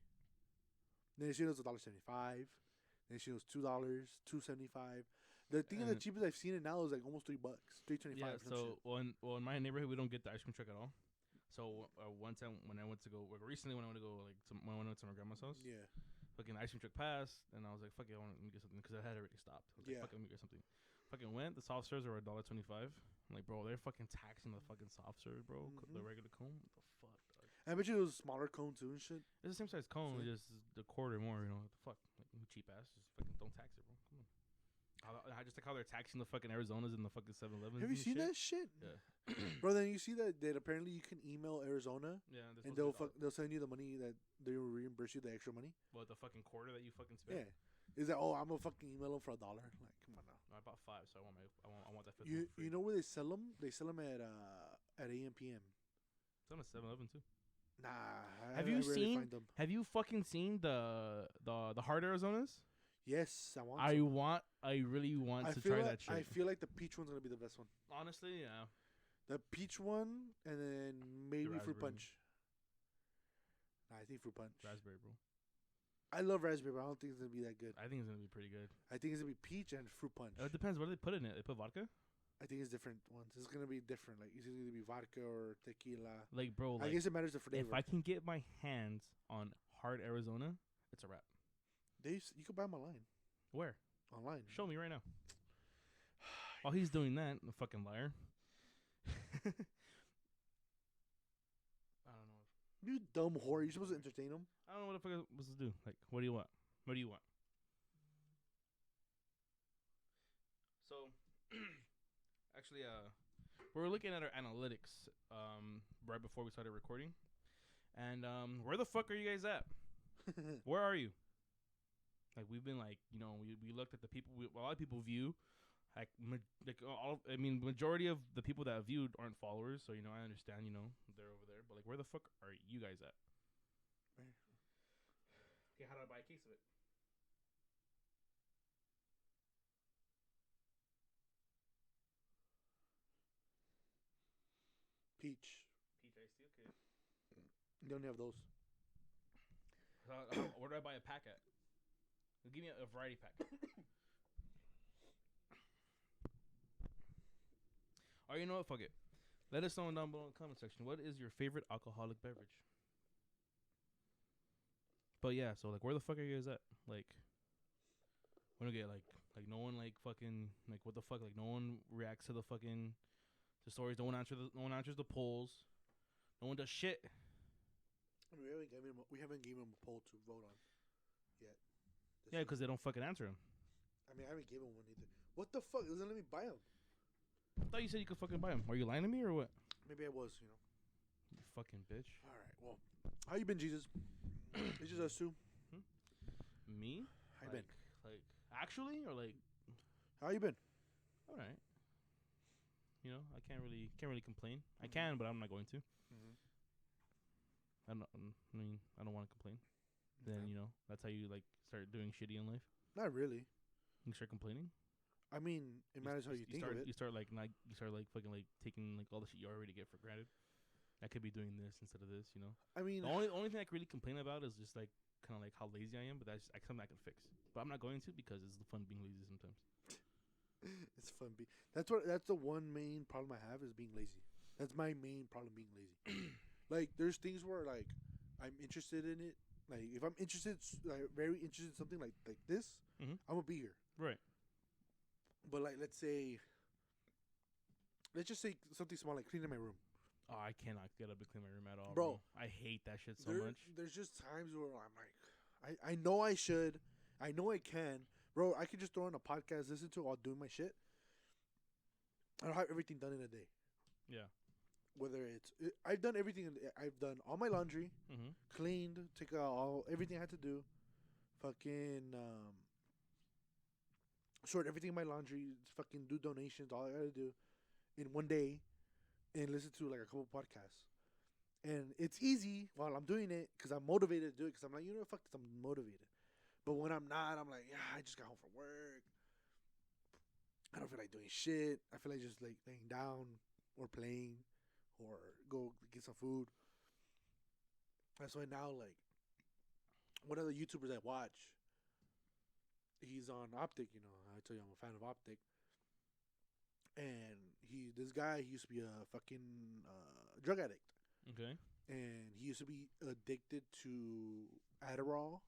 Then it was $1.75. Then it was $2, $2.75. The thing is, the And- cheapest I've seen it now is like almost $3, $3.25. Yeah. So in my neighborhood, we don't get the ice cream truck at all. So one time when I went to go, recently when I went to go when I went to my grandma's house, yeah, fucking ice cream truck passed, and I was like, fuck it, I want to get something because I had already stopped. I was Yeah. like, fuck it, let me get something. Fucking went. The soft serves are $1.25. I'm like, bro, they're fucking taxing the fucking soft serve, bro. The Mhm. regular cone. What the fuck, dog? I bet you it was a smaller cone too and shit. It's the same size cone, See? just the quarter more. You know what the fuck? Like you cheap ass, just fucking don't tax it, bro. Come on. I just like how they're taxing the fucking Arizonas and the fucking 7-Elevens. Have you and seen shit. that shit, Yeah. bro? Then you see that apparently you can email Arizona Yeah, and they'll send you the money that they will reimburse you the extra money. What, the fucking quarter that you fucking spent? Yeah, is that I'm gonna fucking email them for $1? Like, come on now. No, I bought 5, so I want that 5th. You know where they sell them? They sell them at AM PM. It's on a 7-Eleven too. Nah. Have I you rarely seen? find them. Have you fucking seen the hard Arizonas? Yes, I want. I some. really want to feel try like, that shit. I feel like the peach one's gonna be the best one. Honestly, yeah. The peach one, and then maybe fruit raspberry. punch. Nah, I think fruit punch. Raspberry, bro. I love raspberry, but I don't think it's gonna be that good. I think it's gonna be pretty good. I think it's gonna be peach and fruit punch. It depends. What do they put in it? They put vodka. I think it's different ones. It's gonna be different. Like it's either gonna be vodka or tequila. Like, bro, I like, guess it matters the flavor. if I can get my hands on hard Arizona, it's a wrap. You could buy them online. Where? Online. Show me right now. While he's doing that, the fucking liar. I don't know. You dumb whore. You're supposed to entertain them. I don't know what the fuck I'm supposed to do. Like, what do you want? What do you want? So, actually, we were looking at our analytics right before we started recording, and where the fuck are you guys at? Where are you? Like, we've been like, you know, we looked at the people. A lot of people view, majority of the people that viewed aren't followers. So, you know, I understand, you know, they're over there. But like, where the fuck are you guys at? Okay, how do I buy a case of it? Peach. Peach iced tea, okay. You only have those. Where do I buy a pack at? Give me a variety pack. Or you know what? Fuck it. Let us know down below in the comment section. What is your favorite alcoholic beverage? But yeah, so like, where the fuck are you guys at? Like, we don't get like no one like fucking like what the fuck? Like no one reacts to the fucking the stories. No one answers the polls. No one does shit. I mean, we haven't given them a poll to vote on yet. Yeah, because they don't fucking answer them. I mean, I haven't given one either. What the fuck? It doesn't let me buy them. I thought you said you could fucking buy them. Are you lying to me or what? Maybe I was, you know. You fucking bitch. All right. Well, how you been, Jesus? It's just us two. Me? How you been? Like actually, or like, How you been? all right. You know, I can't really complain. I can, but I'm not going to. I don't want to complain. Then Okay. you know, that's how you like start doing shitty in life. Not really. You start complaining. I mean, it matters how you think start, of it. You start like fucking like taking like all the shit you already get for granted. I could be doing this instead of this, you know. I mean, The only thing I can really complain about is just like kind of like how lazy I am, but that's something I can fix. But I'm not going to because it's the fun being lazy sometimes. it's fun. That's the one main problem I have is being lazy. That's my main problem, being lazy. Like, there's things where like I'm interested in it. Like, if I'm interested, like very interested in something like this, Mhm. I'm gonna be here. Right. But like, let's just say something small like cleaning my room. Oh, I cannot get up to clean my room at all, Bro. bro. I hate that shit so much. There's just times where I'm like, I know I should, I know I can, bro. I could just throw on a podcast, listen to it while doing my shit. I don't have everything done in a day. Yeah. Whether I've done everything. I've done all my laundry, Mm-hmm. cleaned, take out all everything I had to do, fucking sort everything in my laundry, fucking do donations, all I gotta do in one day, and listen to like a couple podcasts. And it's easy while I'm doing it because I'm motivated to do it because I'm like, you know what, fuck this, I'm motivated. But when I'm not, I'm like, yeah, I just got home from work. I don't feel like doing shit. I feel like just like laying down or playing or go get some food. That's why now, like, one of the YouTubers I watch, he's on Optic. You know, I tell you I'm a fan of Optic. And this guy, he used to be a fucking drug addict. Okay. And he used to be addicted to Adderall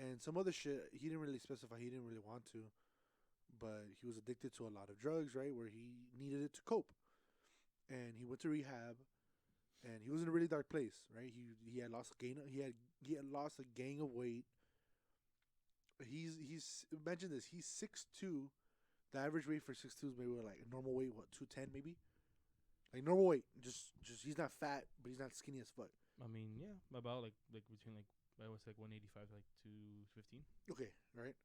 and some other shit. He didn't really specify. He didn't really want to. But he was addicted to a lot of drugs, right, where he needed it to cope. And he went to rehab, and he was in a really dark place, right? He had lost he had lost a gang of weight. He's imagine this. He's 6'2". The average weight for 6'2" is maybe like normal weight, what, 210 maybe? Like normal weight. Just he's not fat, but he's not skinny as fuck. I mean, yeah, about like between like I was like 185 to like 215. Okay, right?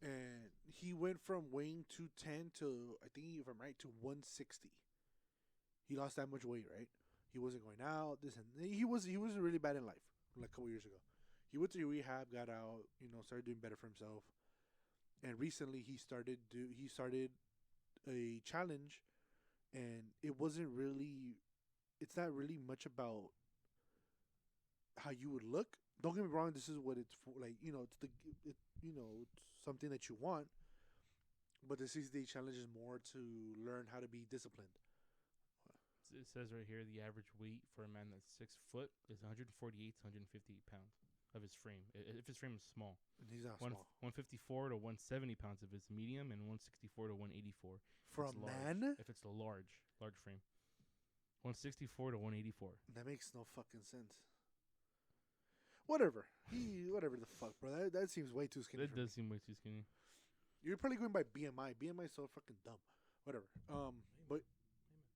And he went from weighing 210 to, I think if I'm right, to 160. He lost that much weight, right? He wasn't going out. He was really bad in life like a couple years ago. He went to rehab, got out, started doing better for himself. And recently he started a challenge, and it's not really much about how you would look. Don't get me wrong, this is what it's for, like, it's something that you want. But the 60-day challenge is more to learn how to be disciplined. It says right here the average weight for a man that's 6 foot is 148 to 150 pounds of his frame. If his frame is small, And he's not small. 154 to 170 pounds if it's medium, and 164 to 184 For a man? if it's the large frame. 164 to 184. That makes no fucking sense. Whatever. Whatever the fuck, bro. That seems way too skinny. That does seem way too skinny. You're probably going by BMI. BMI is so fucking dumb. Whatever.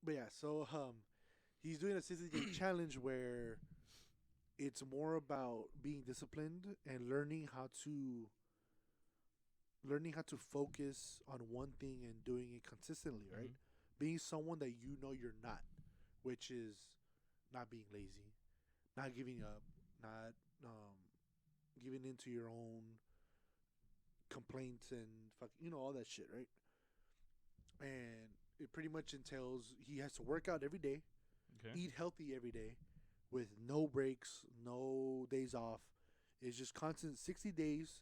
But yeah, so he's doing a 60-day challenge where it's more about being disciplined and learning how to focus on one thing and doing it consistently, right? Mm-hmm. Being someone that you know you're not, which is not being lazy, not giving up, not giving into your own complaints and all that shit, right? And it pretty much entails he has to work out every day, Okay. eat healthy every day, with no breaks, no days off. It's just constant 60 days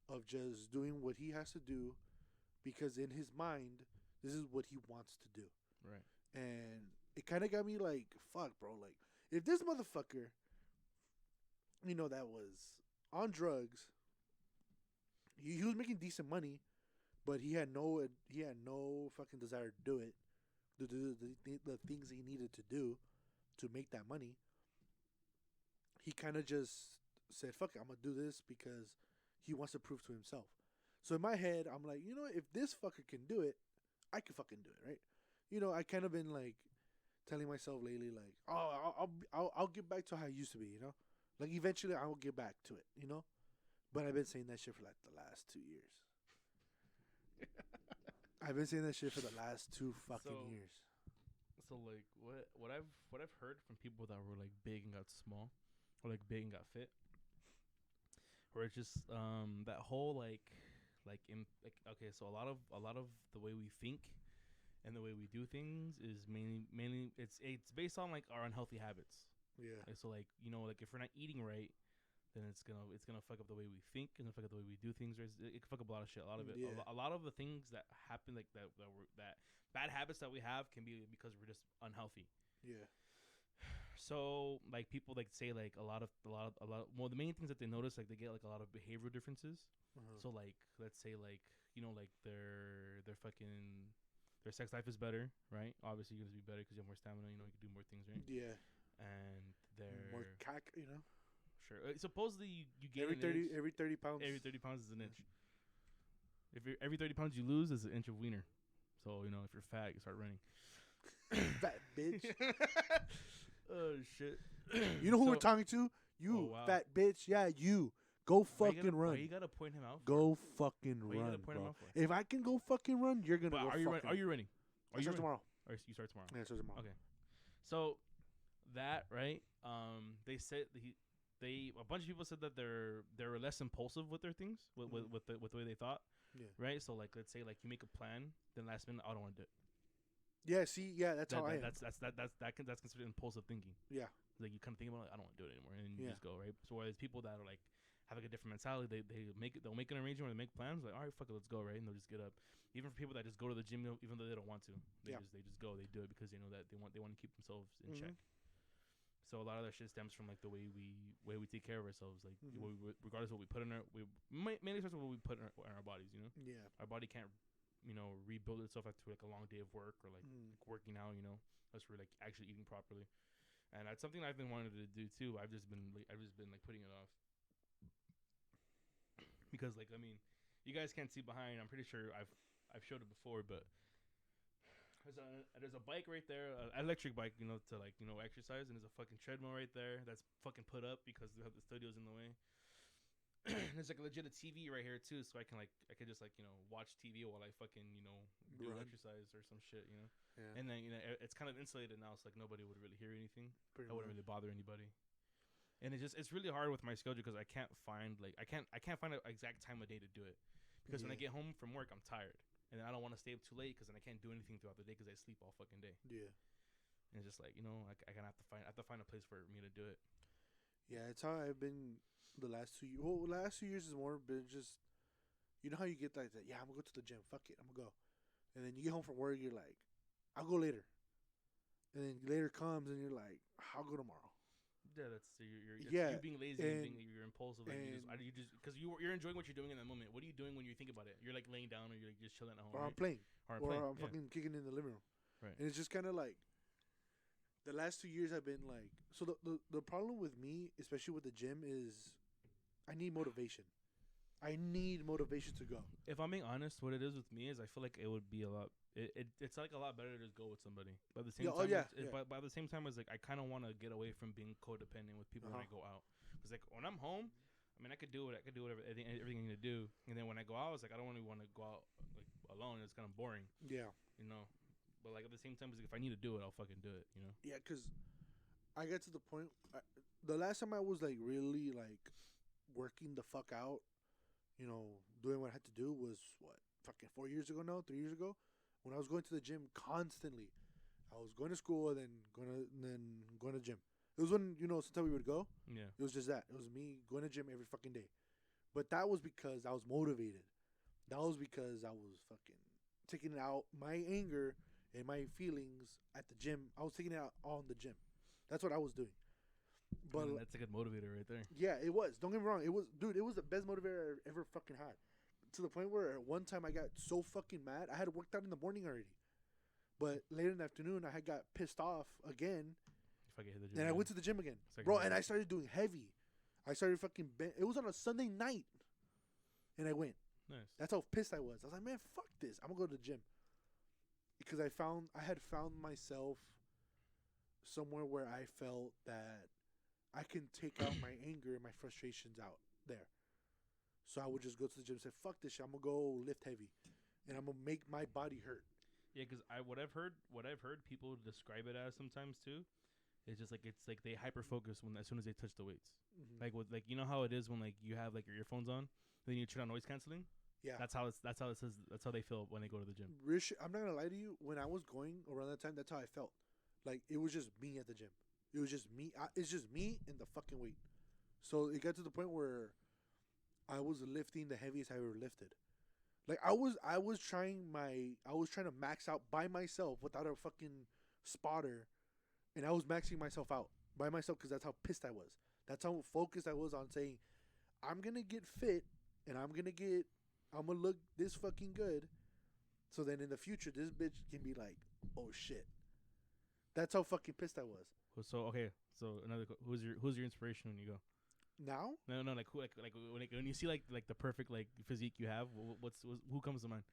of just doing what he has to do, because in his mind, this is what he wants to do. Right. And it kind of got me like, fuck, bro. Like, if this motherfucker, that was on drugs, he was making decent money, but he had no fucking desire to do it, to do the things he needed to do to make that money. He kind of just said, fuck it, I'm going to do this because he wants to prove to himself. So in my head, I'm like, if this fucker can do it, I can fucking do it, right? I kind of been like telling myself lately, like, oh, I'll get back to how I used to be, like eventually I will get back to it, But I've been saying that shit for like the last 2 years. I've been saying that shit for the last 2 fucking years. So like what I've heard from people that were like big and got small, or like big and got fit, where it's just that whole okay, so a lot of the way we think and the way we do things is mainly it's based on like our unhealthy habits. Yeah. Like, so like like if we're not eating right, then it's gonna fuck up the way we think, and fuck up the way we do things. It can fuck up a lot of shit. A lot of it, Yeah. a lot of the things that happen, like that bad habits that we have, can be because we're just unhealthy. Yeah. So like people like say like a lot of well, the main things that they notice, like they get like a lot of behavioral differences. Uh-huh. So like let's say like like their Their sex life is better, right? Obviously, you're gonna be better because you have more stamina. You know, you can do more things, right? Yeah. And they're More cack, you know. sure. Supposedly, you gain Every an inch. every 30 pounds. Every 30 pounds is an inch. If you're, every 30 pounds you lose is an inch of wiener. So you know, if you're fat, you start running. Fat bitch. Oh shit. You know who we're So- talking to? You Oh, wow. fat bitch. Yeah, you. Go Why you fucking gotta- run. Why you gotta point him out? For? Go fucking Why you run, gotta point him bro. out for? If I can go fucking run, you're gonna But go are you fucking. are you running? I Are you start running? tomorrow. Or you start tomorrow? Yeah, I start tomorrow. Okay. So that right? They said they a bunch of people said that they're less impulsive with their things with the way they thought. Yeah. Right. So like let's say like you make a plan, then last minute I don't want to do it. Yeah. See. Yeah. That's how I am. That's considered impulsive thinking. Yeah. Like you kind of think about it, I don't want to do it anymore, and you Yeah. just go right. So whereas people that are like have like a different mentality, they'll make an arrangement or they make plans like, all right, fuck it, let's go, right, and they'll just get up. Even for people that just go to the gym, even though they don't want to, they just go, they do it because they know that they want to keep themselves in check. So a lot of that shit stems from like the way we take care of ourselves, like regardless of what we put in our mainly starts with what we put in our bodies, you know. Yeah. Our body can't rebuild itself after like a long day of work or like working out, you know, unless we're like actually eating properly. And that's something I've been wanting to do too. I've just been putting it off because like I mean, you guys can't see behind. I'm pretty sure I've showed it before, but there's a bike right there, an electric bike, you know, to like exercise, and there's a fucking treadmill right there that's fucking put up because they have the studios in the way. There's like a legit TV right here too, so I can just like watch TV while I fucking do Run. exercise or some shit, you know. Yeah. And then it's kind of insulated now, so like nobody would really hear anything. Pretty I wouldn't much. really bother anybody. And it's really hard with my schedule because I can't find I can't find an exact time of day to do it because when I Yeah. get home from work I'm tired and then I don't want to stay up too late because then I can't do anything throughout the day because I sleep all fucking day. Yeah. And it's just like I kind of have to find a place for me to do it. Yeah, it's how I've been the last 2 years. Well, last 2 years is more been just, you know how you get like that. Yeah, I'm gonna go to the gym. Fuck it, I'm gonna go. And then you get home from work, you're like, I'll go later. And then later comes, and you're like, I'll go tomorrow. Yeah, that's you're Yeah, you being lazy and you're impulsive. Like you just because you're enjoying what you're doing in that moment. What are you doing when you think about it? You're like laying down or you're like just chilling at home. Or right? I'm playing. Or Or playing. I'm fucking kicking in the living room. Right. And it's just kind of like, the last 2 years I've been like, so the problem with me, especially with the gym, is I need motivation. I need motivation to go. If I'm being honest, what it is with me is I feel like it would be a lot. It's like a lot better to just go with somebody. But at the same Yeah, oh, time, yeah, yeah. But by the same time, it's like I kind of want to get away from being codependent with people when I go out. Because like when I'm home, I mean I could do whatever everything I need to do. And then when I go out, it's like I don't really want to go out like alone. It's kind of boring, Yeah. you know. But like at the same time, it's like if I need to do it, I'll fucking do it, you know. Yeah, because I got to the point. The last time I was like really like working the fuck out, doing what I had to do was what fucking 4 years ago now, 3 years ago, when I was going to the gym constantly. I was going to school and then going to gym. It was when sometimes we would go. Yeah. It was just that. It was me going to gym every fucking day. But that was because I was motivated. That was because I was fucking taking out my anger and my feelings at the gym. I was taking it out on the gym. That's what I was doing. But that's a good motivator right there. yeah, it was. Don't get me wrong. It was, dude. It was the best motivator I ever fucking had. To the point where at one time I got so fucking mad. I had worked out in the morning already, but later in the afternoon I had got pissed off again, If I get hit the gym, and I went to the gym again, Second bro. time. And I started doing heavy. I started fucking. It was on a Sunday night, and I went. nice. That's how pissed I was. I was like, man, fuck this. I'm gonna go to the gym. Because I had found myself somewhere where I felt that I can take out my anger and my frustrations out there. So I would just go to the gym and say, fuck this shit. I'm gonna go lift heavy, and I'm gonna make my body hurt. Yeah, because what I've heard people describe it as sometimes too, is just like it's like they hyper focus as soon as they touch the weights. Mm-hmm. Like with like you know how it is when like you have like your earphones on, then you turn on noise canceling. Yeah. That's how it says. That's how they feel when they go to the gym. Real shit, I'm not gonna lie to you. When I was going around that time, that's how I felt. Like it was just me at the gym. It was just me. It's just me and the fucking weight. So it got to the point where I was lifting the heaviest I ever lifted. Like I was trying to max out by myself without a fucking spotter, and I was maxing myself out by myself because that's how pissed I was. That's how focused I was on saying, I'm gonna get fit and I'm gonna look this fucking good, So then in the future, this bitch can be like, oh shit. That's how fucking pissed I was. So okay, so who's your inspiration when you go? Now? No, like who, when you see like the perfect like physique you have, who comes to mind?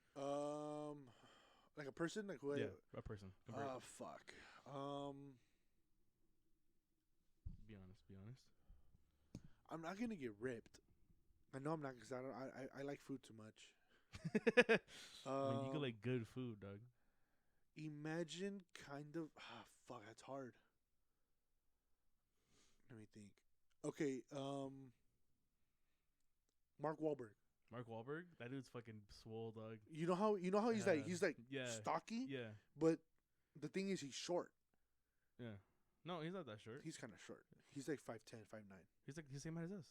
Like a person, like who? Yeah, a person. Fuck. Be honest. I'm not gonna get ripped. I know I'm not because I like food too much. I mean, you could like good food, dog. Imagine kind of fuck, that's hard. Let me think. Okay, Mark Wahlberg. Mark Wahlberg, that dude's fucking swole, dog. You know how he's like yeah, stocky, yeah, but the thing is he's short. yeah. No, he's not that short. He's kind of short. He's like 5'10", 5'9". He's like the same height as us.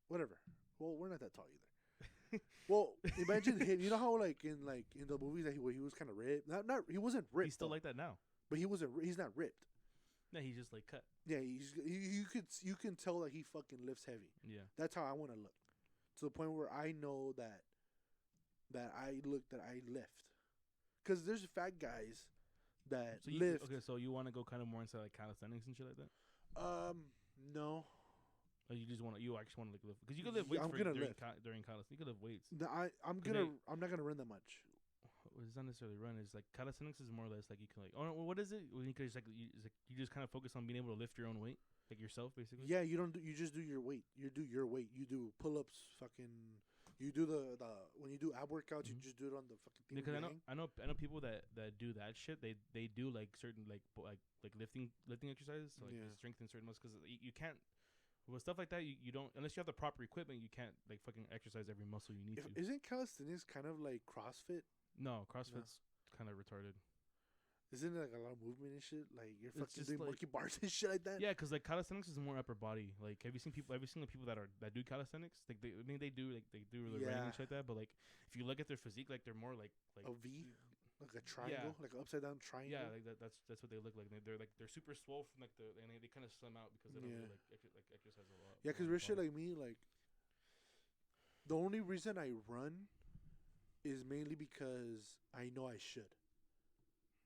Whatever. Well, we're not that tall either. Well, imagine him. You know how like in the movies that he was kind of ripped. Not he wasn't ripped. He's still though, like that now. but he wasn't. He's not ripped. Yeah, he's just like cut. Yeah, you can tell that he fucking lifts heavy. Yeah. That's how I want to look, to the point where I know that I lift. Because there's fat guys that lift. Okay, so you want to go kind of more into like calisthenics and shit like that? No. Or you actually want to like lift? Because you can lift weights during calisthenics. You can lift weights. No, I'm not gonna run that much. It's not necessarily run. It's like calisthenics is more or less like you can like. Oh, what is it? When you can just you just kind of focus on being able to lift your own weight, like yourself, basically. Yeah, you don't. You just do your weight. You do your weight. You do pull-ups. Fucking. You do the when you do ab workouts, you just do it on the fucking thing. Because I know people that do that shit. They do like certain like lifting exercises, so like strengthen certain muscles. Because you can't. With stuff like that, you don't, unless you have the proper equipment, you can't like fucking exercise every muscle you need to. Isn't calisthenics kind of like CrossFit? No, CrossFit's kind of retarded. Isn't it like a lot of movement and shit? Like you're It's fucking just doing like- monkey bars and shit like that. Yeah, because like calisthenics is more upper body. Like, have you seen the people that do calisthenics? Like, they do the running and shit like that. But like, if you look at their physique, like they're more like a V, like a triangle, like an upside down triangle. Yeah, like that's what they look like. They're super swole from like and they kind of slim out because they don't really like exercise a lot. Yeah, because we're shit like me. Like the only reason I run is mainly because I know I should.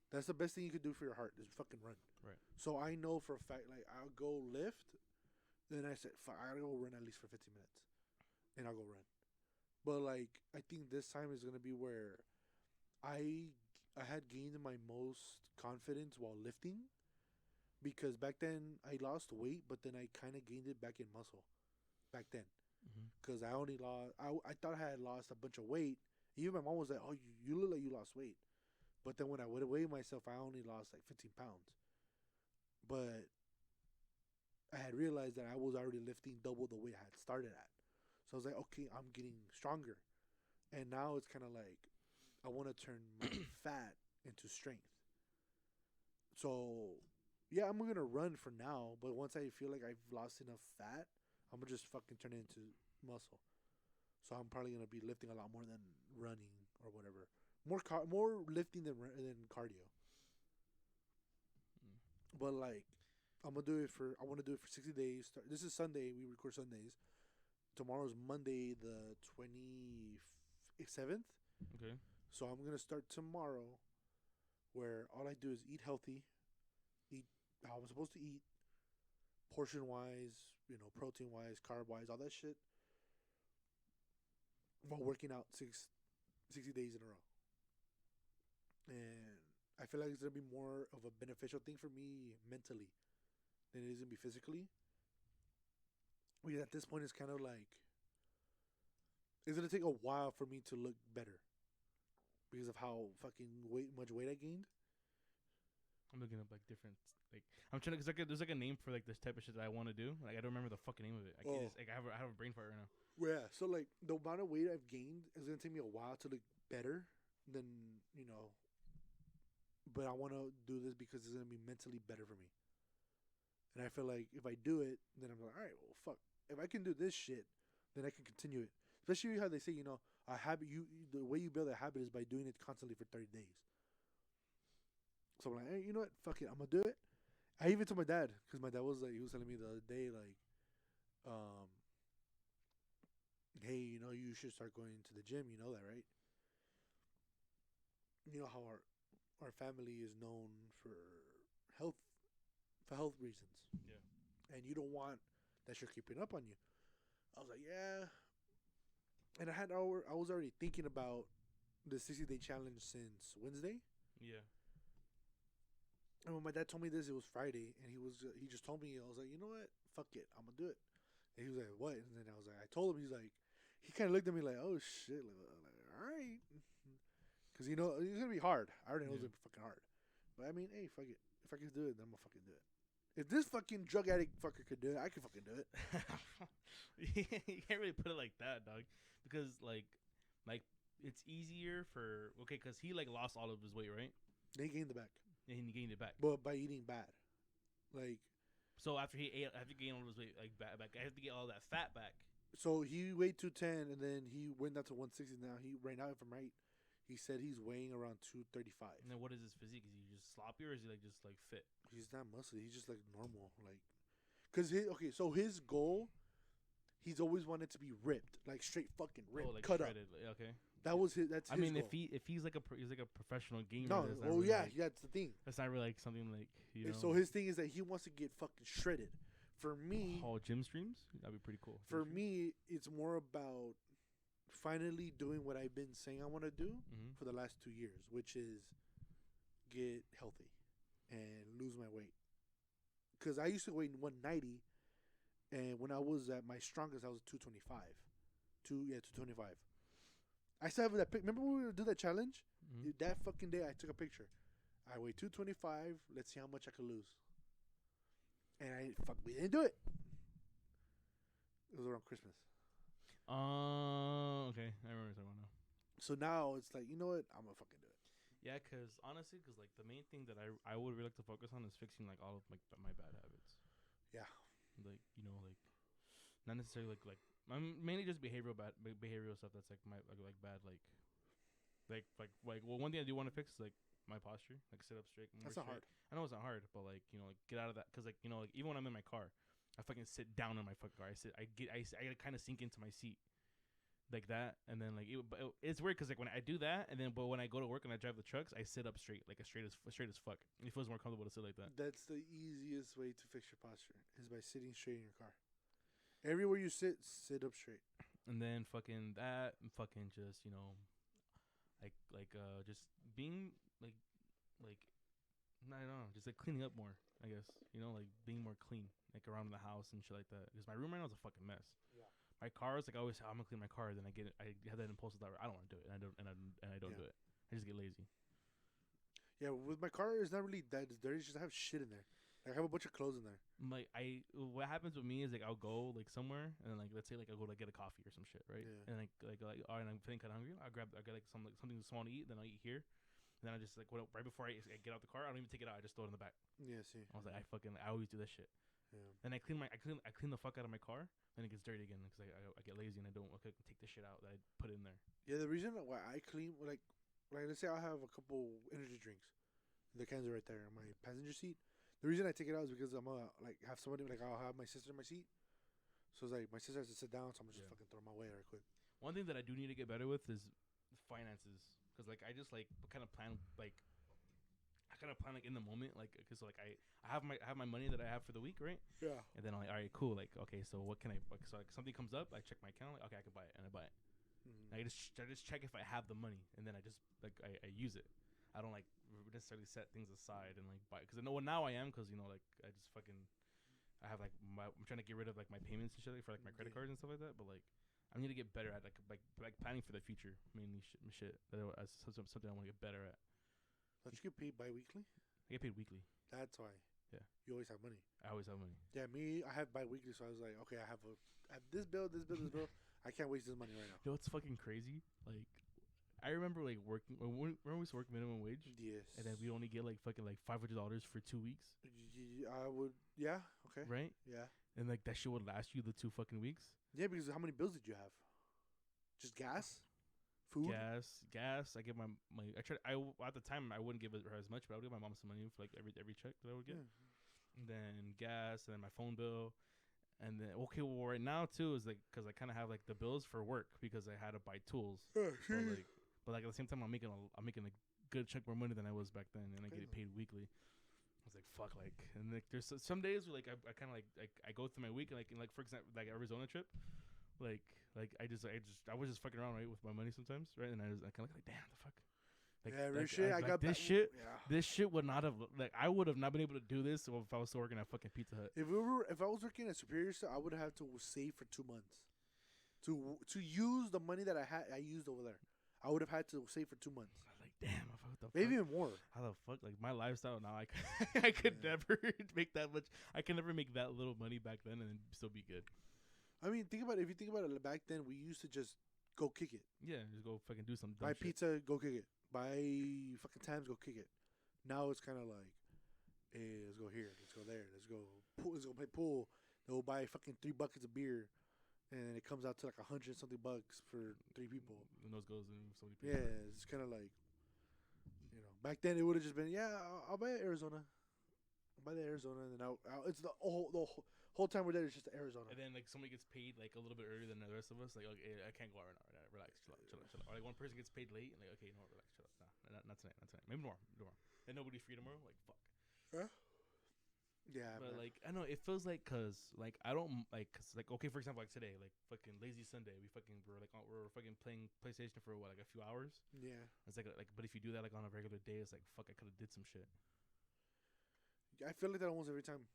That's the best thing you could do for your heart is fucking run. Right. So I know for a fact, like I'll go lift, then I said, fuck, I gotta go run at least for 15 minutes, and I'll go run. But like I think this time is gonna be where I had gained my most confidence while lifting, because back then I lost weight, but then I kind of gained it back in muscle. Back then, because I only lost, I thought I had lost a bunch of weight. Even my mom was like, "Oh, you look like you lost weight," but then when I would weigh myself, I only lost like 15 pounds. But I had realized that I was already lifting double the weight I had started at, so I was like, "Okay, I'm getting stronger," and now it's kind of like I want to turn my fat into strength. So, yeah, I'm gonna run for now, but once I feel like I've lost enough fat, I'm gonna just fucking turn it into muscle. So I'm probably gonna be lifting a lot more than running or whatever. More lifting than cardio. But like, I want to do it for 60 days. This is Sunday. We record Sundays. Tomorrow's Monday, the 27th. Okay. So I'm gonna start tomorrow, where all I do is eat healthy, eat how I'm supposed to eat, portion wise, protein wise, carb wise, all that shit, while working out 60 days in a row. And I feel like it's gonna be more of a beneficial thing for me mentally than it is gonna be physically. Because at this point, it's kind of like it's gonna take a while for me to look better because of how fucking much weight I gained. I'm looking up like different I'm trying to, because there's like a name for like this type of shit that I want to do. Like I don't remember the fucking name of it. I can't just, like I have a brain fart right now. Yeah, so like the amount of weight I've gained is gonna take me a while to look better than but I want to do this because it's gonna be mentally better for me. And I feel like if I do it, then I'm like, all right, well, fuck. If I can do this shit, then I can continue it. Especially how they say, a habit. The way you build a habit is by doing it constantly for 30 days. So I'm like, hey, you know what? Fuck it, I'm gonna do it. I even told my dad, because my dad was like, he was telling me the other day, like, hey, you should start going to the gym. You know that, right? you know how our family is known health for health reasons. Yeah. And you don't want that shit creeping up on you. I was like, yeah. And I was already thinking about the 60-day challenge since Wednesday. Yeah. And when my dad told me this, it was Friday, and he just told me, I was like, you know what? Fuck it, I'm gonna do it. And he was like, what? And then I was like, I told him, he kind of looked at me like, oh shit, like all right, because it's gonna be hard. I already know it's gonna be fucking hard. But I mean, hey, fuck it. If I can do it, then I'm gonna fucking do it. If this fucking drug addict fucker could do it, I could fucking do it. You can't really put it like that, dog, because like it's easier for because he like lost all of his weight, right? They gained it back. And he gained it back. But by eating bad, like. So after he gained all of his weight like back, I have to get all that fat back. So he weighed 210, and then he went down to 160. Now right now, if I'm right, he said he's weighing around 235. And then what is his physique? Is he just sloppy or is he like just like fit? He's not muscly. He's just like normal, like. So his goal, he's always wanted to be ripped, like straight fucking ripped, like cut shredded. up. Okay. That was his. That's. I his mean, goal. if he's like a professional gamer. No. That's not Oh really yeah, like, that's the thing. That's not really like something like you know. So his thing is that he wants to get fucking shredded. For me, gym streams, that'd be pretty cool. For me, it's more about finally doing what I've been saying I want to do for the last 2 years, which is get healthy and lose my weight. Because I used to weigh 190, and when I was at my strongest, I was 225. 225. I still have that pic. Remember when we would do that challenge? That fucking day, I took a picture. I weighed 225. Let's see how much I could lose. And we didn't do it. It was around Christmas. Okay. I remember what you're talking about now. So now it's like, you know what? I'm gonna fucking do it. Yeah, because honestly, like the main thing that I would really like to focus on is fixing like all of my bad habits. Yeah. Like like not necessarily like mainly just behavioral stuff that's like my like bad like one thing I do want to fix is like my posture, like sit up straight. That's not hard. I know it's not hard, but like like get out of that because like like even when I'm in my car, I fucking sit down in my fucking car. I kind of sink into my seat, like that, and then like it's weird because like when I do that, and then but when I go to work and I drive the trucks, I sit up straight, like straight as fuck. It feels more comfortable to sit like that. That's the easiest way to fix your posture is by sitting straight in your car. Everywhere you sit up straight. And then fucking that, and fucking just just being like I don't know, just like cleaning up more, I guess. Like being more clean, like around the house and shit like that. Because my room right now is a fucking mess. Yeah. My car is like I always I'm gonna clean my car, then I have that impulsive thought I don't want to do it, and I don't do it. I just get lazy. Yeah, with my car, it's not really that dirty. It's just I have shit in there. Like, I have a bunch of clothes in there. Like what happens with me is like I'll go like somewhere and then like let's say like I'll go like get a coffee or some shit, right? Yeah. And all right, and I'm feeling kind of hungry. I get like something small to eat. Then I'll eat here. And then I just like right before I get out the car, I don't even take it out. I just throw it in the back. Yeah, see. I was like I always do that shit. Yeah. Then I clean the fuck out of my car. Then it gets dirty again because I get lazy and I don't take the shit out that I put in there. Yeah, the reason why I clean like let's say I have a couple energy drinks. The cans are right there on my passenger seat. The reason I take it out is because I'm gonna have somebody I'll have my sister in my seat. So it's like my sister has to sit down, so I'm just fucking throw my way right quick. One thing that I do need to get better with is finances, because like I just like kind of plan like in the moment, like because like I have my money that I have for the week, right? Yeah. And then I'm like, all right, cool. Like okay, so what can I? So like something comes up, I check my account, like okay, I can buy it, and I buy it. Mm-hmm. I just check if I have the money, and then I just I use it. I don't like necessarily set things aside and like buy because now I am because like I just fucking I have like I'm trying to get rid of like my payments and shit for like my credit cards and stuff like that. But like I need to get better at like planning for the future, mainly shit. That's something I want to get better at. Don't you get paid bi-weekly? I get paid weekly. That's why. Yeah. You always have money. I always have money. Yeah, me, I have bi-weekly, so I was like, okay, I have this bill. I can't waste this money right now. You know what's fucking crazy? Like, I remember like working when we used to work minimum wage. Yes. And then we only get like fucking like $500 for 2 weeks. I would, yeah, okay. Right? Yeah. And like that shit would last you the 2 fucking weeks. Yeah, because how many bills did you have? Just gas? Food? Gas. I give my at the time I wouldn't give her as much, but I would give my mom some money for like every check that I would get. Yeah. And then gas, and then my phone bill, and then right now too is like because I kind of have like the bills for work because I had to buy tools. But at the same time I'm making good chunk more money than I was back then, and I get it paid weekly. I was like, fuck, like, and like, there's some days where like I kind of like I go through my week, and like for example, like Arizona trip, like I was just fucking around, right, with my money sometimes, right, and I kind of like, damn, the fuck. Like, yeah, like, shit. I got this shit. Yeah. This shit would not have like I would have not been able to do this if I was still working at fucking Pizza Hut. If I was working at Superior Store, I would have to save for 2 months to use the money that I used over there. I would have had to save for 2 months. I was like, damn, what the Maybe fuck? even more. How the fuck? Like my lifestyle now, I could never make that much. I can never make that little money back then and then still be good. I mean, think about it. If you think about it, back then we used to just go kick it. Yeah, just go fucking do some dumb Buy shit. pizza, go kick it. Buy fucking Tams, go kick it. Now it's kind of like, hey, let's go here, let's go there, let's go play pool. They'll buy fucking 3 buckets of beer, and it comes out to like $100-something for 3 people. And those goes in so many people. Yeah, it's kind of like, back then it would have just been, yeah, I'll buy Arizona. I'll buy the Arizona, and then it's the whole time we're there, it's just Arizona. And then like somebody gets paid like a little bit earlier than the rest of us. Like, okay, I can't go out right now. Relax, chill out. Or like one person gets paid late, and like, okay, no, relax, chill out. Nah, not tonight. Maybe tomorrow. And nobody free tomorrow. Like, fuck. Huh? Yeah, But man. like I know it feels like cause like I don't like cause like okay, for example, like today, like fucking lazy Sunday, we're fucking playing PlayStation for what, like a few hours. Yeah. It's like but if you do that like on a regular day, it's like fuck, I could have did some shit. I feel like that almost every time.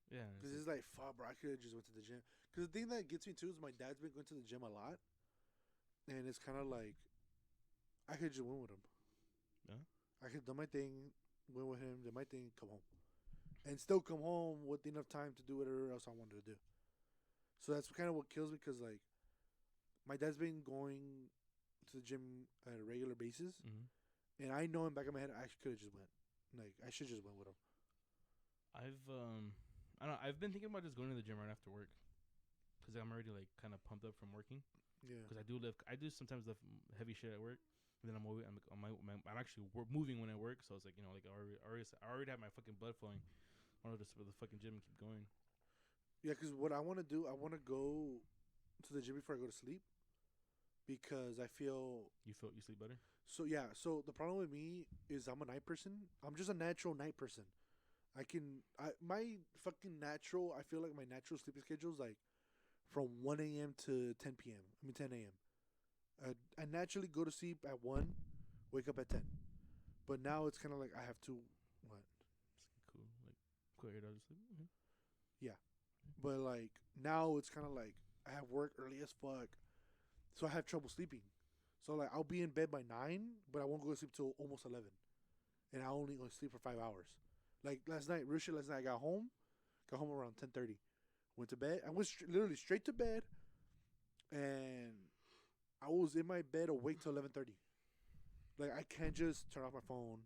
Yeah, Because it's like, fuck, bro, I could have just went to the gym. Because the thing that gets me, too, is my dad's been going to the gym a lot. And it's kind of like, I could just went with him. Yeah? I could do my thing, went with him, did my thing, come home. And still come home with enough time to do whatever else I wanted to do. So that's kind of what kills me, because, like, my dad's been going to the gym on a regular basis. Mm-hmm. And I know in the back of my head, I could have just went. Like, I should just went with him. I don't know. I've been thinking about just going to the gym right after work, because I'm already like kind of pumped up from working. Yeah. Because I do sometimes lift heavy shit at work, and then I'm actually moving when I work. So it's like like I already have my fucking blood flowing. I want to just go to the fucking gym and keep going. Yeah, because what I want to do, I want to go to the gym before I go to sleep, because I feel You sleep better. so. Yeah, so the problem with me is I'm a night person. I'm just a natural night person. My fucking natural. I feel like my natural sleeping schedule is like from 1 a.m. to 10 p.m. 10 a.m. I naturally go to sleep at 1, wake up at 10. But now it's kind of like I have to what? Cool. Like, quick, I just sleep. Mm-hmm. But like now it's kind of like I have work early as fuck, so I have trouble sleeping. So like I'll be in bed by 9, but I won't go to sleep till almost 11, and I only go to sleep for 5 hours. Like last night, I got home around 10:30, went to bed. I went literally straight to bed, and I was in my bed awake till 11:30. Like I can't just turn off my phone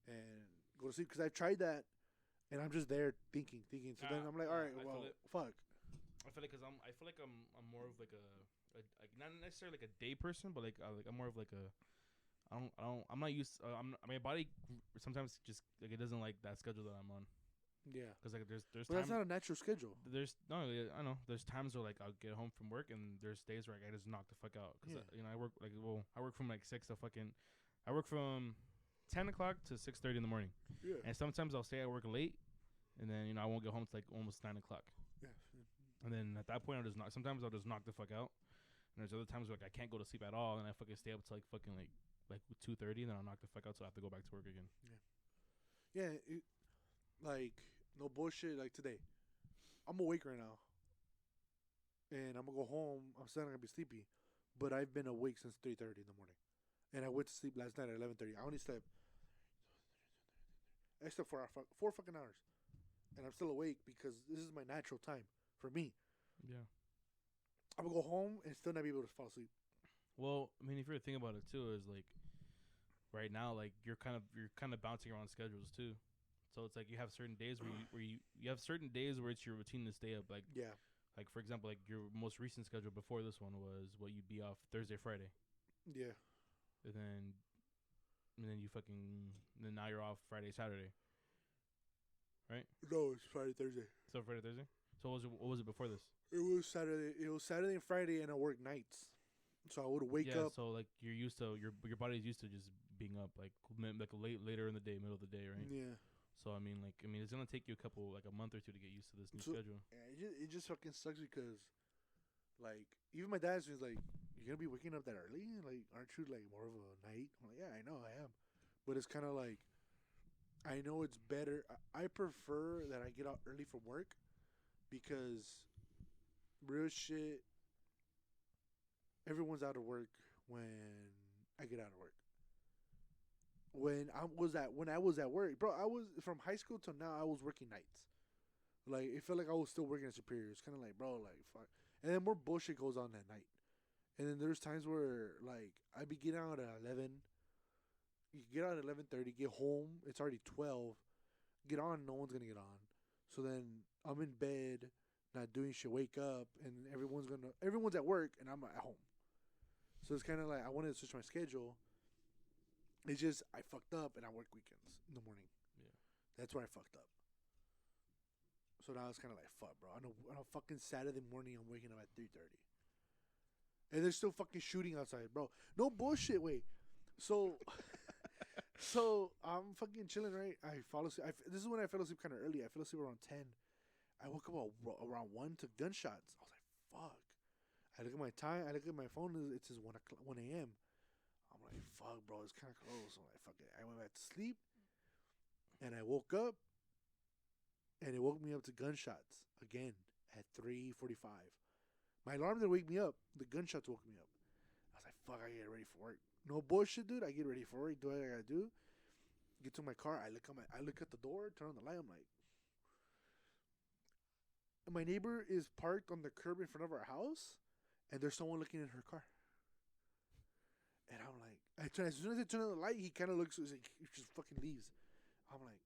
and go to sleep, because I tried that. And I'm just there thinking. So then I'm like, all right, well, fuck. I feel like I'm more of like not necessarily like a day person, but like I'm more of like a I'm not used. My body sometimes just like it doesn't like that schedule that I'm on. Yeah, because like there's but that's not a natural schedule. I know there's times where like I'll get home from work and there's days where like, I just knock the fuck out, because I work I work from like 6 to fucking I work from 10 o'clock to 6:30 in the morning. Yeah. And sometimes I'll stay at work late, and then I won't get home till like almost 9 o'clock. Yeah. And then at that point sometimes I'll just knock the fuck out. And there's other times where like I can't go to sleep at all, and I fucking stay up till like fucking like 2:30, and then I'll knock the fuck out, so I have to go back to work again. Yeah. Like no bullshit. Like today, I'm awake right now, and I'm gonna go home. I'm still not gonna be sleepy, but I've been awake since 3:30 in the morning, and I went to sleep last night at 11:30. I only slept. I slept 4 fucking hours, and I'm still awake because this is my natural time for me. Yeah. I'm gonna go home and still not be able to fall asleep. Well, I mean, if you're thinking about it too, is like right now, like you're kind of bouncing around schedules too. So it's like you have certain days where you have certain days where it's your routine to stay up. Like like for example, like your most recent schedule before this one was what you'd be off Thursday, Friday. Yeah. And then then now you're off Friday, Saturday. Right? No, it's Friday, Thursday. So Friday, Thursday. So what was it before this? It was Saturday. It was Saturday and Friday, and I work nights. So I would wake up. So like you're used to your body's used to just being up like later in the day, middle of the day, right? Yeah. So I mean, it's gonna take you a month or two to get used to this new schedule. Yeah, it just fucking sucks because, like, even my dad's just like, "You're gonna be waking up that early? Like, aren't you like more of a night?" I'm like, "Yeah, I know, I am," but it's kind of like, I know it's better. I prefer that I get out early from work because, real shit, everyone's out of work when I get out of work. When I was at work, bro, I was from high school till now. I was working nights. Like it felt like I was still working at Superior. It's kind of like, bro, like fuck. And then more bullshit goes on at night. And then there's times where like I be getting out at 11. You get out at 11:30, get home. It's already 12. Get on, no one's gonna get on. So then I'm in bed, not doing shit. Wake up, and everyone's at work, and I'm at home. So it's kind of like I wanted to switch my schedule. It's just I fucked up, and I work weekends in the morning. Yeah, that's where I fucked up. So now it's kind of like fuck, bro. On a fucking Saturday morning, I'm waking up at 3:30, and there's still fucking shooting outside, bro. No bullshit. Wait, so. So I'm fucking chilling, right? I fall asleep. This is when I fell asleep kind of early. I fell asleep around 10. I woke up around 1 to gunshots. I was like, fuck. I look at my time. I look at my phone. It says 1 a.m. I'm like, fuck, bro. It's kind of close. I'm like, fuck it. I went back to sleep, and I woke up, and it woke me up to gunshots again at 3:45. My alarm didn't wake me up. The gunshots woke me up. I was like, fuck, I get ready for work. No bullshit, dude. I get ready for work. Do what I gotta do. Get to my car. I look at the door. Turn on the light. I'm like, my neighbor is parked on the curb in front of our house, and there's someone looking in her car. And I'm like, as soon as I turn on the light, he kind of looks. He just fucking leaves. I'm like,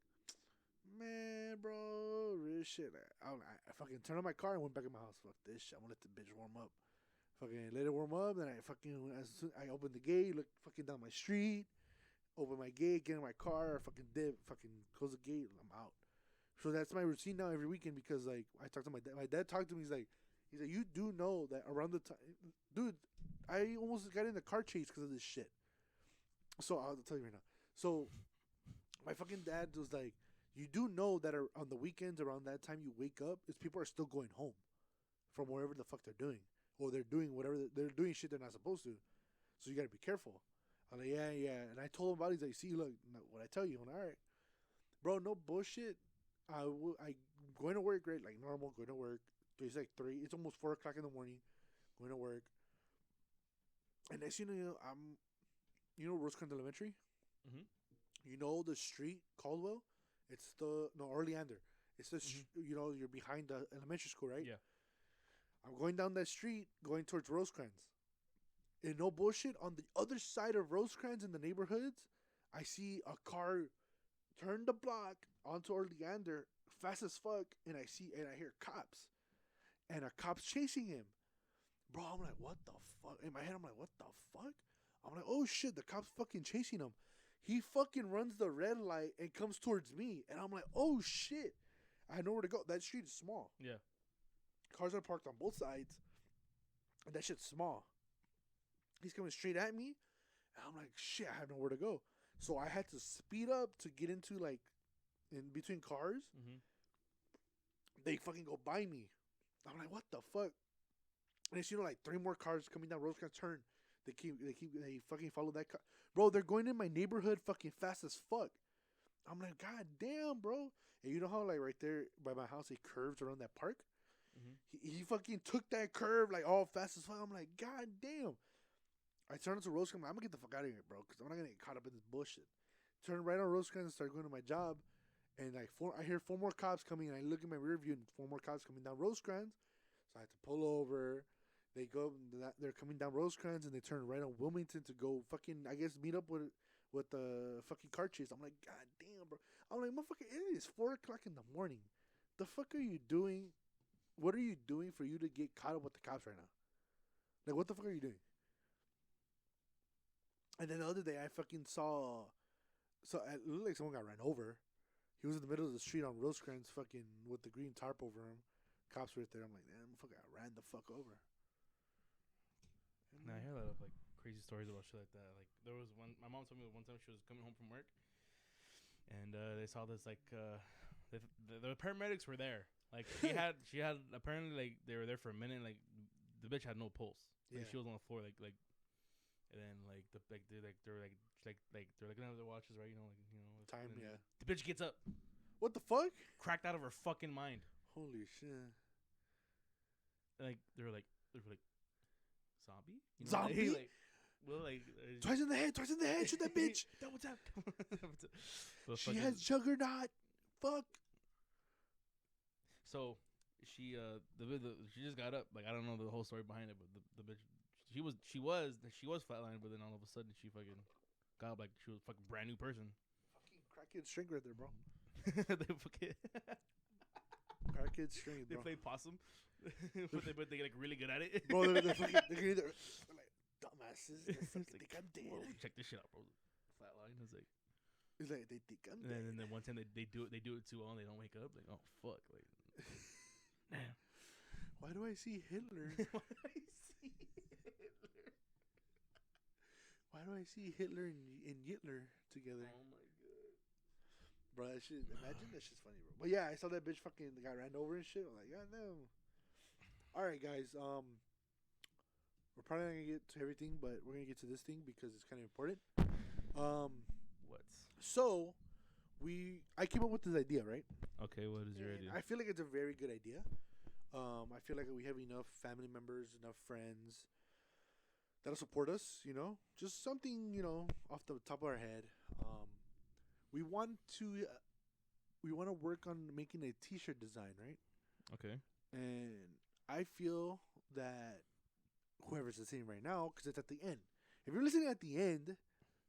man, bro, real shit. I fucking turned on my car and went back in my house. Fuck this shit. I'm gonna let the bitch warm up. Fucking let it warm up. Then I opened the gate, look fucking down my street, open my gate, get in my car, fucking dip, fucking close the gate, I'm out. So that's my routine now every weekend because like I talked to my dad. My dad talked to me. He's like, you do know that around the time, dude, I almost got in a car chase because of this shit. So I'll tell you right now. So my fucking dad was like, you do know that on the weekends around that time you wake up, is people are still going home from wherever the fuck they're doing. Or they're doing whatever they're doing shit they're not supposed to, so you gotta be careful. I'm like, yeah, and I told him about it. He's like, see, look, what I tell you. I'm like, all right, bro, no bullshit. I going to work, right, like normal, going to work. It's like 3. It's almost 4:00 in the morning, going to work. And next thing you know, Rosecrans Elementary. Mm-hmm. You know the street Caldwell. It's Orleander. It's the you're behind the elementary school, right? Yeah. I'm going down that street, going towards Rosecrans. And no bullshit, on the other side of Rosecrans in the neighborhoods, I see a car turn the block onto Orleander fast as fuck, and I hear cops. And a cop's chasing him. Bro, I'm like, what the fuck? In my head, I'm like, what the fuck? I'm like, oh shit, the cop's fucking chasing him. He fucking runs the red light and comes towards me. And I'm like, oh shit. I know where to go. That street is small. Yeah. Cars are parked on both sides. And that shit's small. He's coming straight at me. And I'm like, shit, I have nowhere to go. So I had to speed up to get into, like, in between cars. Mm-hmm. They fucking go by me. I'm like, what the fuck? And it's, like 3 more cars coming down Rosecrans turn. They fucking follow that car. Bro, they're going in my neighborhood fucking fast as fuck. I'm like, god damn, bro. And you know how, like, right there by my house, it curves around that park? Mm-hmm. He fucking took that curve, like, all fast as fuck. I'm like, god damn. I turned into Rosecrans. I'm going to get the fuck out of here, bro, because I'm not going to get caught up in this bullshit. Turn right on Rosecrans and start going to my job. And, like, I hear 4 more cops coming, and I look in my rear view, and 4 more cops coming down Rosecrans. So I had to pull over. They go, they're coming down Rosecrans, and they turn right on Wilmington to go fucking, I guess, meet up with the fucking car chase. I'm like, god damn, bro. I'm like, motherfucker, it is 4:00 in the morning. The fuck are you doing? What are you doing for you to get caught up with the cops right now? Like, what the fuck are you doing? And then the other day, I fucking saw, it looked like someone got ran over. He was in the middle of the street on Rosecrans, fucking with the green tarp over him. Cops were right there. I'm like, damn, motherfucker got ran the fuck over. Nah, I hear a lot of like crazy stories about shit like that. Like there was one, my mom told me one time she was coming home from work, and they saw this like the paramedics were there. Like she had apparently like they were there for a minute. Like the bitch had no pulse. Like she was on the floor. And then like they're looking at their watches, right? Time, yeah. The bitch gets up, What the fuck? cracked out of her fucking mind. Holy shit. Like they were like zombie, Zombie? Like, well, like Twice in the head. Shoot that bitch. double tap. She has juggernaut. Fuck. So she she just got up. Like I don't know the whole story behind it, but the bitch she was flatlined, but then all of a sudden she fucking got up like she was a fucking brand new person. Fucking crackhead strength right there, bro. They fucking crackhead strength, they bro. play possum, but they get like really good at it. Bro, they're like dumbasses. They fucking think I'm dead. Whoa, check this shit out, bro. Flatline is like. It's like they think I'm dead. And then one time they do it too long, they don't wake up. Like, oh fuck, like, damn. Why do I see Hitler? Why do I see Hitler and Hitler together? Oh my god, bro! That shit. Imagine that shit's funny, bro. But yeah, I saw that bitch fucking got ran over and shit. I'm like, God no. All right, guys. We're probably not gonna get to everything, but we're gonna get to this thing because it's kind of important. What? So, I came up with this idea, right? Okay, what is your idea? I feel like it's a very good idea. I feel like we have enough family members, enough friends that'll support us. Just something off the top of our head. We want to work on making a T-shirt design, right? Okay. And I feel that whoever's listening right now, because it's at the end. If you're listening at the end,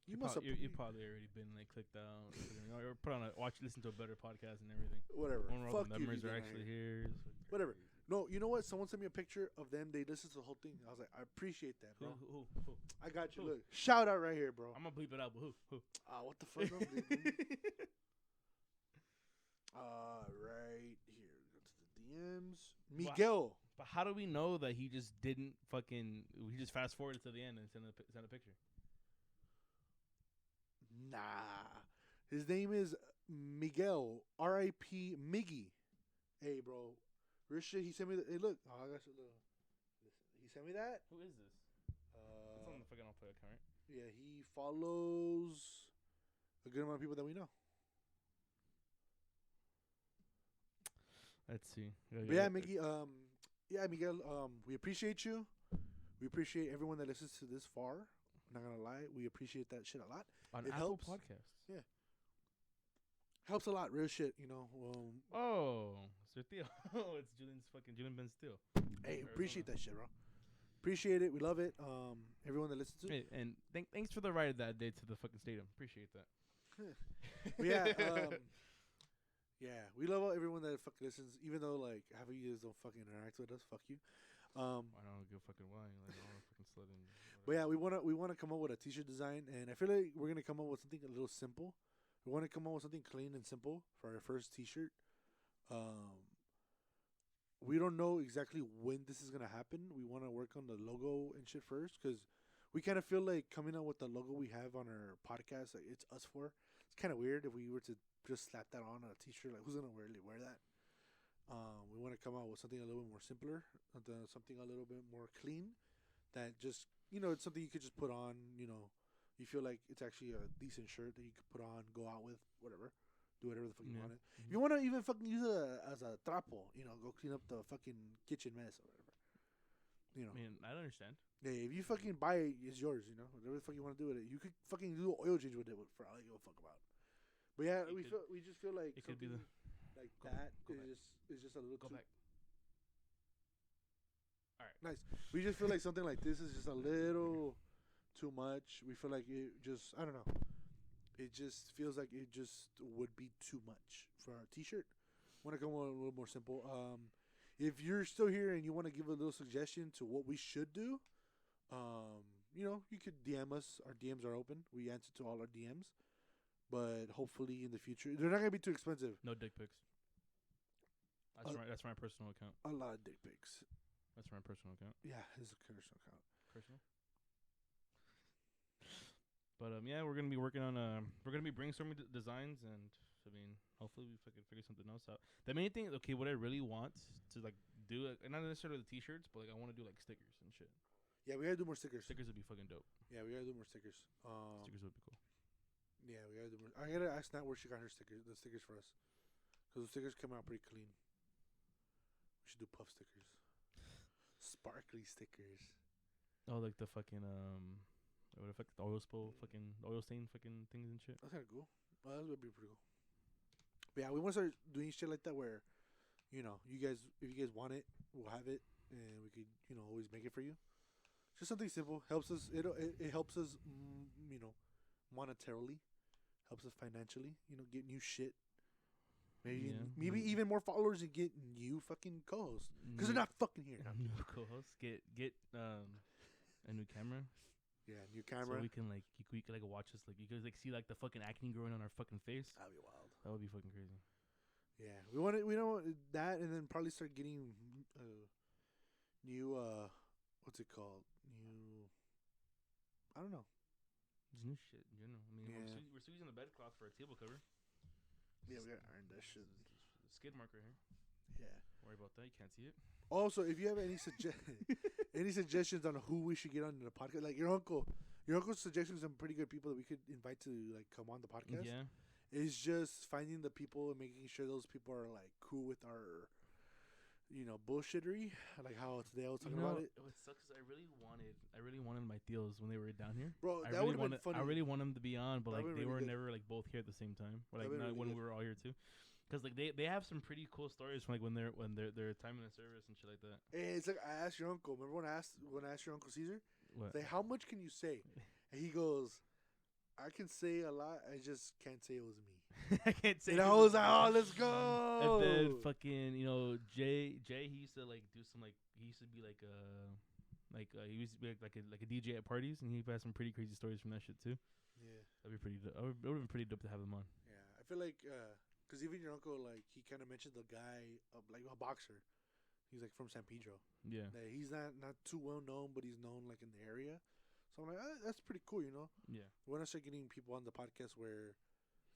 you must have you've probably already been like clicked out, or put on listen to a better podcast and everything. Whatever. When all Fuck the you, memories you are didn't actually hear. here. Whatever. No, you know what? Someone sent me a picture of them. They listened to the whole thing. I was like, I appreciate that, bro. Who? I got you. Who? Look, shout out right here, bro. I'm gonna bleep it out, but who? What the fuck? Right here. Go to the DMs. Miguel. But how do we know that he just didn't fucking? We just fast forwarded to the end and send a picture. Nah, his name is Miguel. R.I.P. Miggy. Hey, bro. Real shit. He sent me. Hey, look. Oh, I got you. Listen. He sent me that. Who is this? It's on the fucking I'll play account, right? Yeah, he follows a good amount of people that we know. Let's see. But yeah, Miggy. Miguel. We appreciate you. We appreciate everyone that listens to this far. I'm not gonna lie, we appreciate that shit a lot. On it Apple helps. Podcasts. Yeah, helps a lot. Real shit, It's your Theo. It's Julian Ben Steele. Hey, appreciate that shit, bro. Appreciate it. We love it. Everyone that listens to it. Hey, and thanks for the ride that day to the fucking stadium. Appreciate that. But yeah, yeah, we love everyone that fucking listens. Even though like half of you guys don't fucking interact with us, fuck you. I don't give a fucking why. Like, I don't fucking slut in. But yeah, we wanna come up with a T-shirt design, and I feel like we're gonna come up with something a little simple. We want to come up with something clean and simple for our first T-shirt. We don't know exactly when this is gonna happen. We want to work on the logo and shit first, because we kind of feel like coming out with the logo we have on our podcast, like it's us for. It's kind of weird if we were to just slap that on a T-shirt. Like, who's gonna really wear that? We want to come out with something a little bit more simpler, something a little bit more clean. That just it's something you could just put on. You feel like it's actually a decent shirt that you could put on, go out with, whatever. Do whatever the fuck you want it. Mm-hmm. If you want to even fucking use it as a trapo, go clean up the fucking kitchen mess or whatever. I mean, I understand. Yeah, if you fucking buy it, it's yours. Whatever the fuck you want to do with it, you could fucking do an oil change with it for all I give a fuck about. But yeah, we just feel like it could be like that is just a little go too back. All right, nice. We just feel like something like this is just a little too much. We feel like it just, I don't know. It just feels like it just would be too much for our T-shirt. Want to come on a little more simple. If you're still here and you want to give a little suggestion to what we should do, you could DM us. Our DMs are open. We answer to all our DMs. But hopefully in the future, they're not gonna be too expensive. No dick pics. That's my personal account. A lot of dick pics. That's my personal account. Yeah, it's a personal account. Personal? But yeah, we're gonna be working on we're gonna be brainstorming designs, and I mean, hopefully we fucking figure something else out. The main thing, okay, what I really want to like do, not necessarily the t-shirts, but like I want to do like stickers and shit. Yeah, we gotta do more stickers. Stickers would be fucking dope. Yeah, we gotta do more stickers. Stickers would be cool. Yeah, we gotta do more. I gotta ask Nat where she got her stickers, the stickers for us, because the stickers come out pretty clean. We should do puff stickers, sparkly stickers. Oh, like the fucking what the fuck, the oil spill, fucking oil stain, fucking things and shit. That's kind of cool. Well, that would be pretty cool. But yeah, we want to start doing shit like that where, you know, you guys, if you guys want it, we'll have it, and we could, you know, always make it for you. Just something simple helps us. It helps us, you know, monetarily, helps us financially. You know, get new shit. Maybe maybe even more followers and get new fucking co-hosts because they're not fucking here. New co-hosts. Get a new camera. Yeah, new camera. So we can like you can like watch us like you could like see like the fucking acne growing on our fucking face. That'd be wild. That would be fucking crazy. Yeah, we know that, and then probably start getting new what's it called? New, I don't know. Just new shit in general. I mean, Yeah. we're still using the bedcloth for our table cover. Yeah, we gotta iron that shit. Skid mark right here. Yeah. Don't worry about that. You can't see it. Also, if you have any any suggestions on who we should get on the podcast, like your uncle's suggestions, some pretty good people that we could invite to like come on the podcast. Yeah. It's just finding the people and making sure those people are like cool with our, you know, bullshittery. Like how today I was talking about it. What sucks is I really wanted my deals when they were down here. Bro, I that really would have been funny. I really want them to be on, but That like would've they been were really never like both here at the same time. Or like That would've not been when really we were all here too. Because like they have some pretty cool stories from like when they're time in the service and shit like that. Hey, it's like I asked your uncle. Remember when I asked your uncle Caesar? What? Like, how much can you say? And he goes, I can say a lot. I just can't say it was me. I can't say. And I was like, oh, let's go. And then fucking, you know, Jay, he used to like do some like he used to be like he used to be like a DJ at parties, and he had some pretty crazy stories from that shit too. Yeah, That'd be pretty. It would have been pretty dope to have him on. yeah. I feel like, cause even your uncle, like, he kind of mentioned the guy, like a boxer. He's like from San Pedro. Yeah. Like, he's not too well known, but he's known like in the area. So I'm like, that's pretty cool, you know. Yeah. We want to start getting people on the podcast where,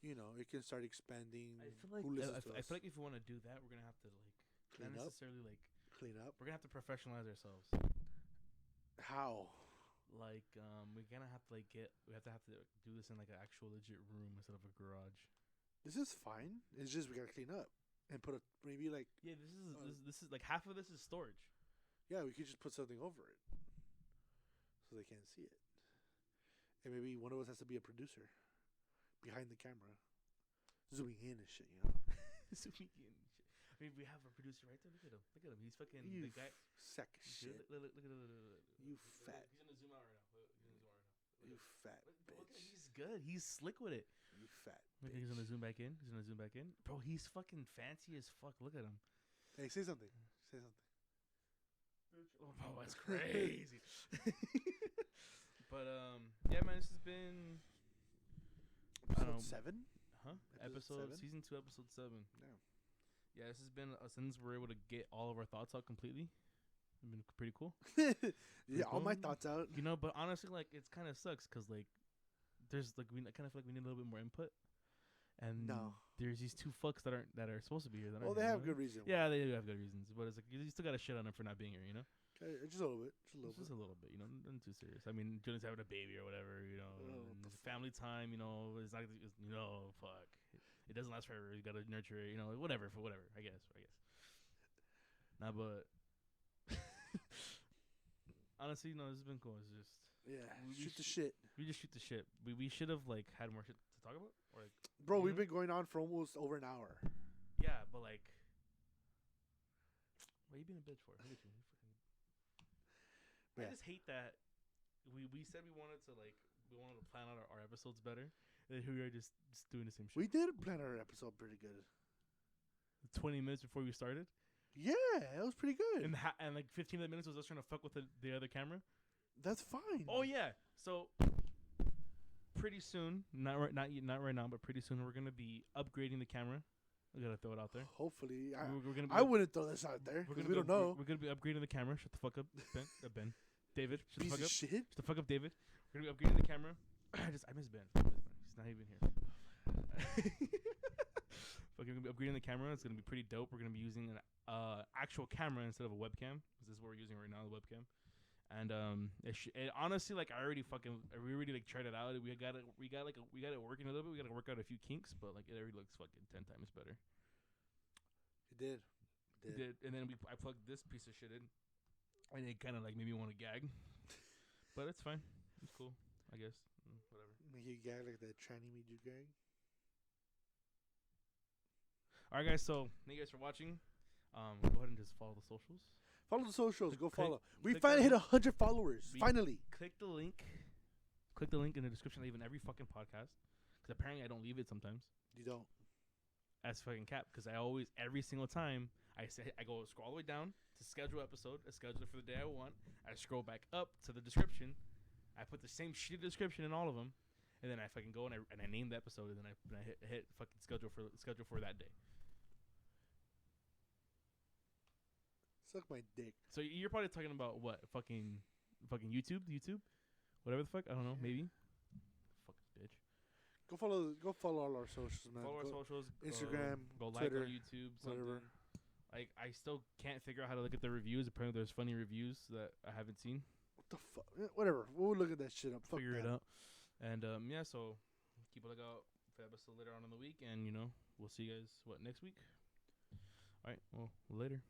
you know, it can start expanding. I feel like who listens to I us. feel like if we want to do that, we're gonna have to like Clean not up? necessarily like Clean up. we're gonna have to professionalize ourselves. How? Like we're gonna have to like we have to do this in like an actual legit room instead of a garage. This is fine. It's just we gotta clean up and put maybe like Yeah, this is like half of this is storage. yeah, we could just put something over it so they can't see it. And maybe one of us has to be a producer behind the camera, zooming in and shit. You know, Zooming in and shit. I mean, we have a producer right there. Look at him. Look at him. He's fucking you the guy. sack of shit. Look. You fat. He's gonna zoom out right now. He's gonna zoom out right now. You fat Look, bitch. he's good. He's slick with it. You fat. Look, Bitch. he's gonna zoom back in. Bro, he's fucking fancy as fuck. Look at him. Hey, say something. Say something. Oh, that's crazy. But yeah, man, this has been Episode 7. episode 7? season 2, episode 7. Damn. Yeah, this has been since we're able to get all of our thoughts out completely. It's been pretty cool. Yeah, all my cool. thoughts out. You know, but honestly, like it kind of sucks because like there's like I kind of feel like we need a little bit more input. And No. there's these two fucks that are supposed to be here. That Well, aren't they here, have you know? good reason. Yeah, they do have good reasons, but it's like you still gotta shit on them for not being here. You know. Just a little bit. Just a little Just bit. a little bit, you know, nothing too serious. I mean, Jonah's having a baby or whatever, you know, Oh, what and the it's family time, you know, it's not, you know, fuck. It doesn't last forever. You gotta nurture it, you know, whatever, I guess. Nah, but honestly, no, this has been cool. It's just Yeah. we Shoot the sh- shit. we just shoot the shit. We should have like had more shit to talk about, or like, Bro, you we've know? been going on for almost over an hour. yeah, but like, what you being a bitch for? Look at you. I Yeah. just hate that we said we wanted to plan out our episodes better, and here we are just doing the same shit. We did plan our episode pretty good. 20 minutes before we started, Yeah, that was pretty good. and like 15 minutes was us trying to fuck with the other camera. That's fine. Oh yeah, so pretty soon, not right now, but pretty soon we're gonna be upgrading the camera. We gotta throw it out there. Hopefully. We're gonna be I wouldn't throw this out there we're because gonna we be don't know. We're gonna be upgrading the camera. Shut the fuck up, Ben. Ben. David. Shut the Piece fuck of up. shit. Shut the fuck up, David. We're gonna be upgrading the camera. I miss Ben. He's not even here. Fucking gonna be upgrading the camera. It's gonna be pretty dope. We're gonna be using an actual camera instead of a webcam. This is what we're using right now, the webcam. And it honestly, like we already like tried it out. We got it working a little bit. We got to work out a few kinks, but like it already looks fucking 10 times better. It did. And then I plugged this piece of shit in, and it kind of like made me want to gag, but it's fine. It's cool, I guess. Whatever. Make you gag like that tranny made you gag. All right, guys. So thank you guys for watching. Go ahead and just follow the socials. Follow the socials. Go follow. We click finally that hit 100 followers. Finally. Click the link. Click the link in the description. I leave in every fucking podcast. Because apparently I don't leave it sometimes. You don't. That's fucking cap. Because every single time, I go scroll all the way down to schedule episode. I schedule it for the day I want. I scroll back up to the description. I put the same shitty description in all of them. And then I fucking go and I name the episode. And then I hit fucking schedule for that day. Suck my dick. So you're probably talking about what? Fucking YouTube? Whatever the fuck? I don't know. Maybe. Fucking bitch. Go follow all our socials, man. Follow our socials. Instagram, go Twitter, like on YouTube. whatever. Like I still can't figure out how to look at the reviews. Apparently there's funny reviews that I haven't seen. What the fuck? Whatever. We'll look at that shit up. Figure it out. And yeah, so keep a lookout for the episode later on in the week. And we'll see you guys next week. All right. Well, later.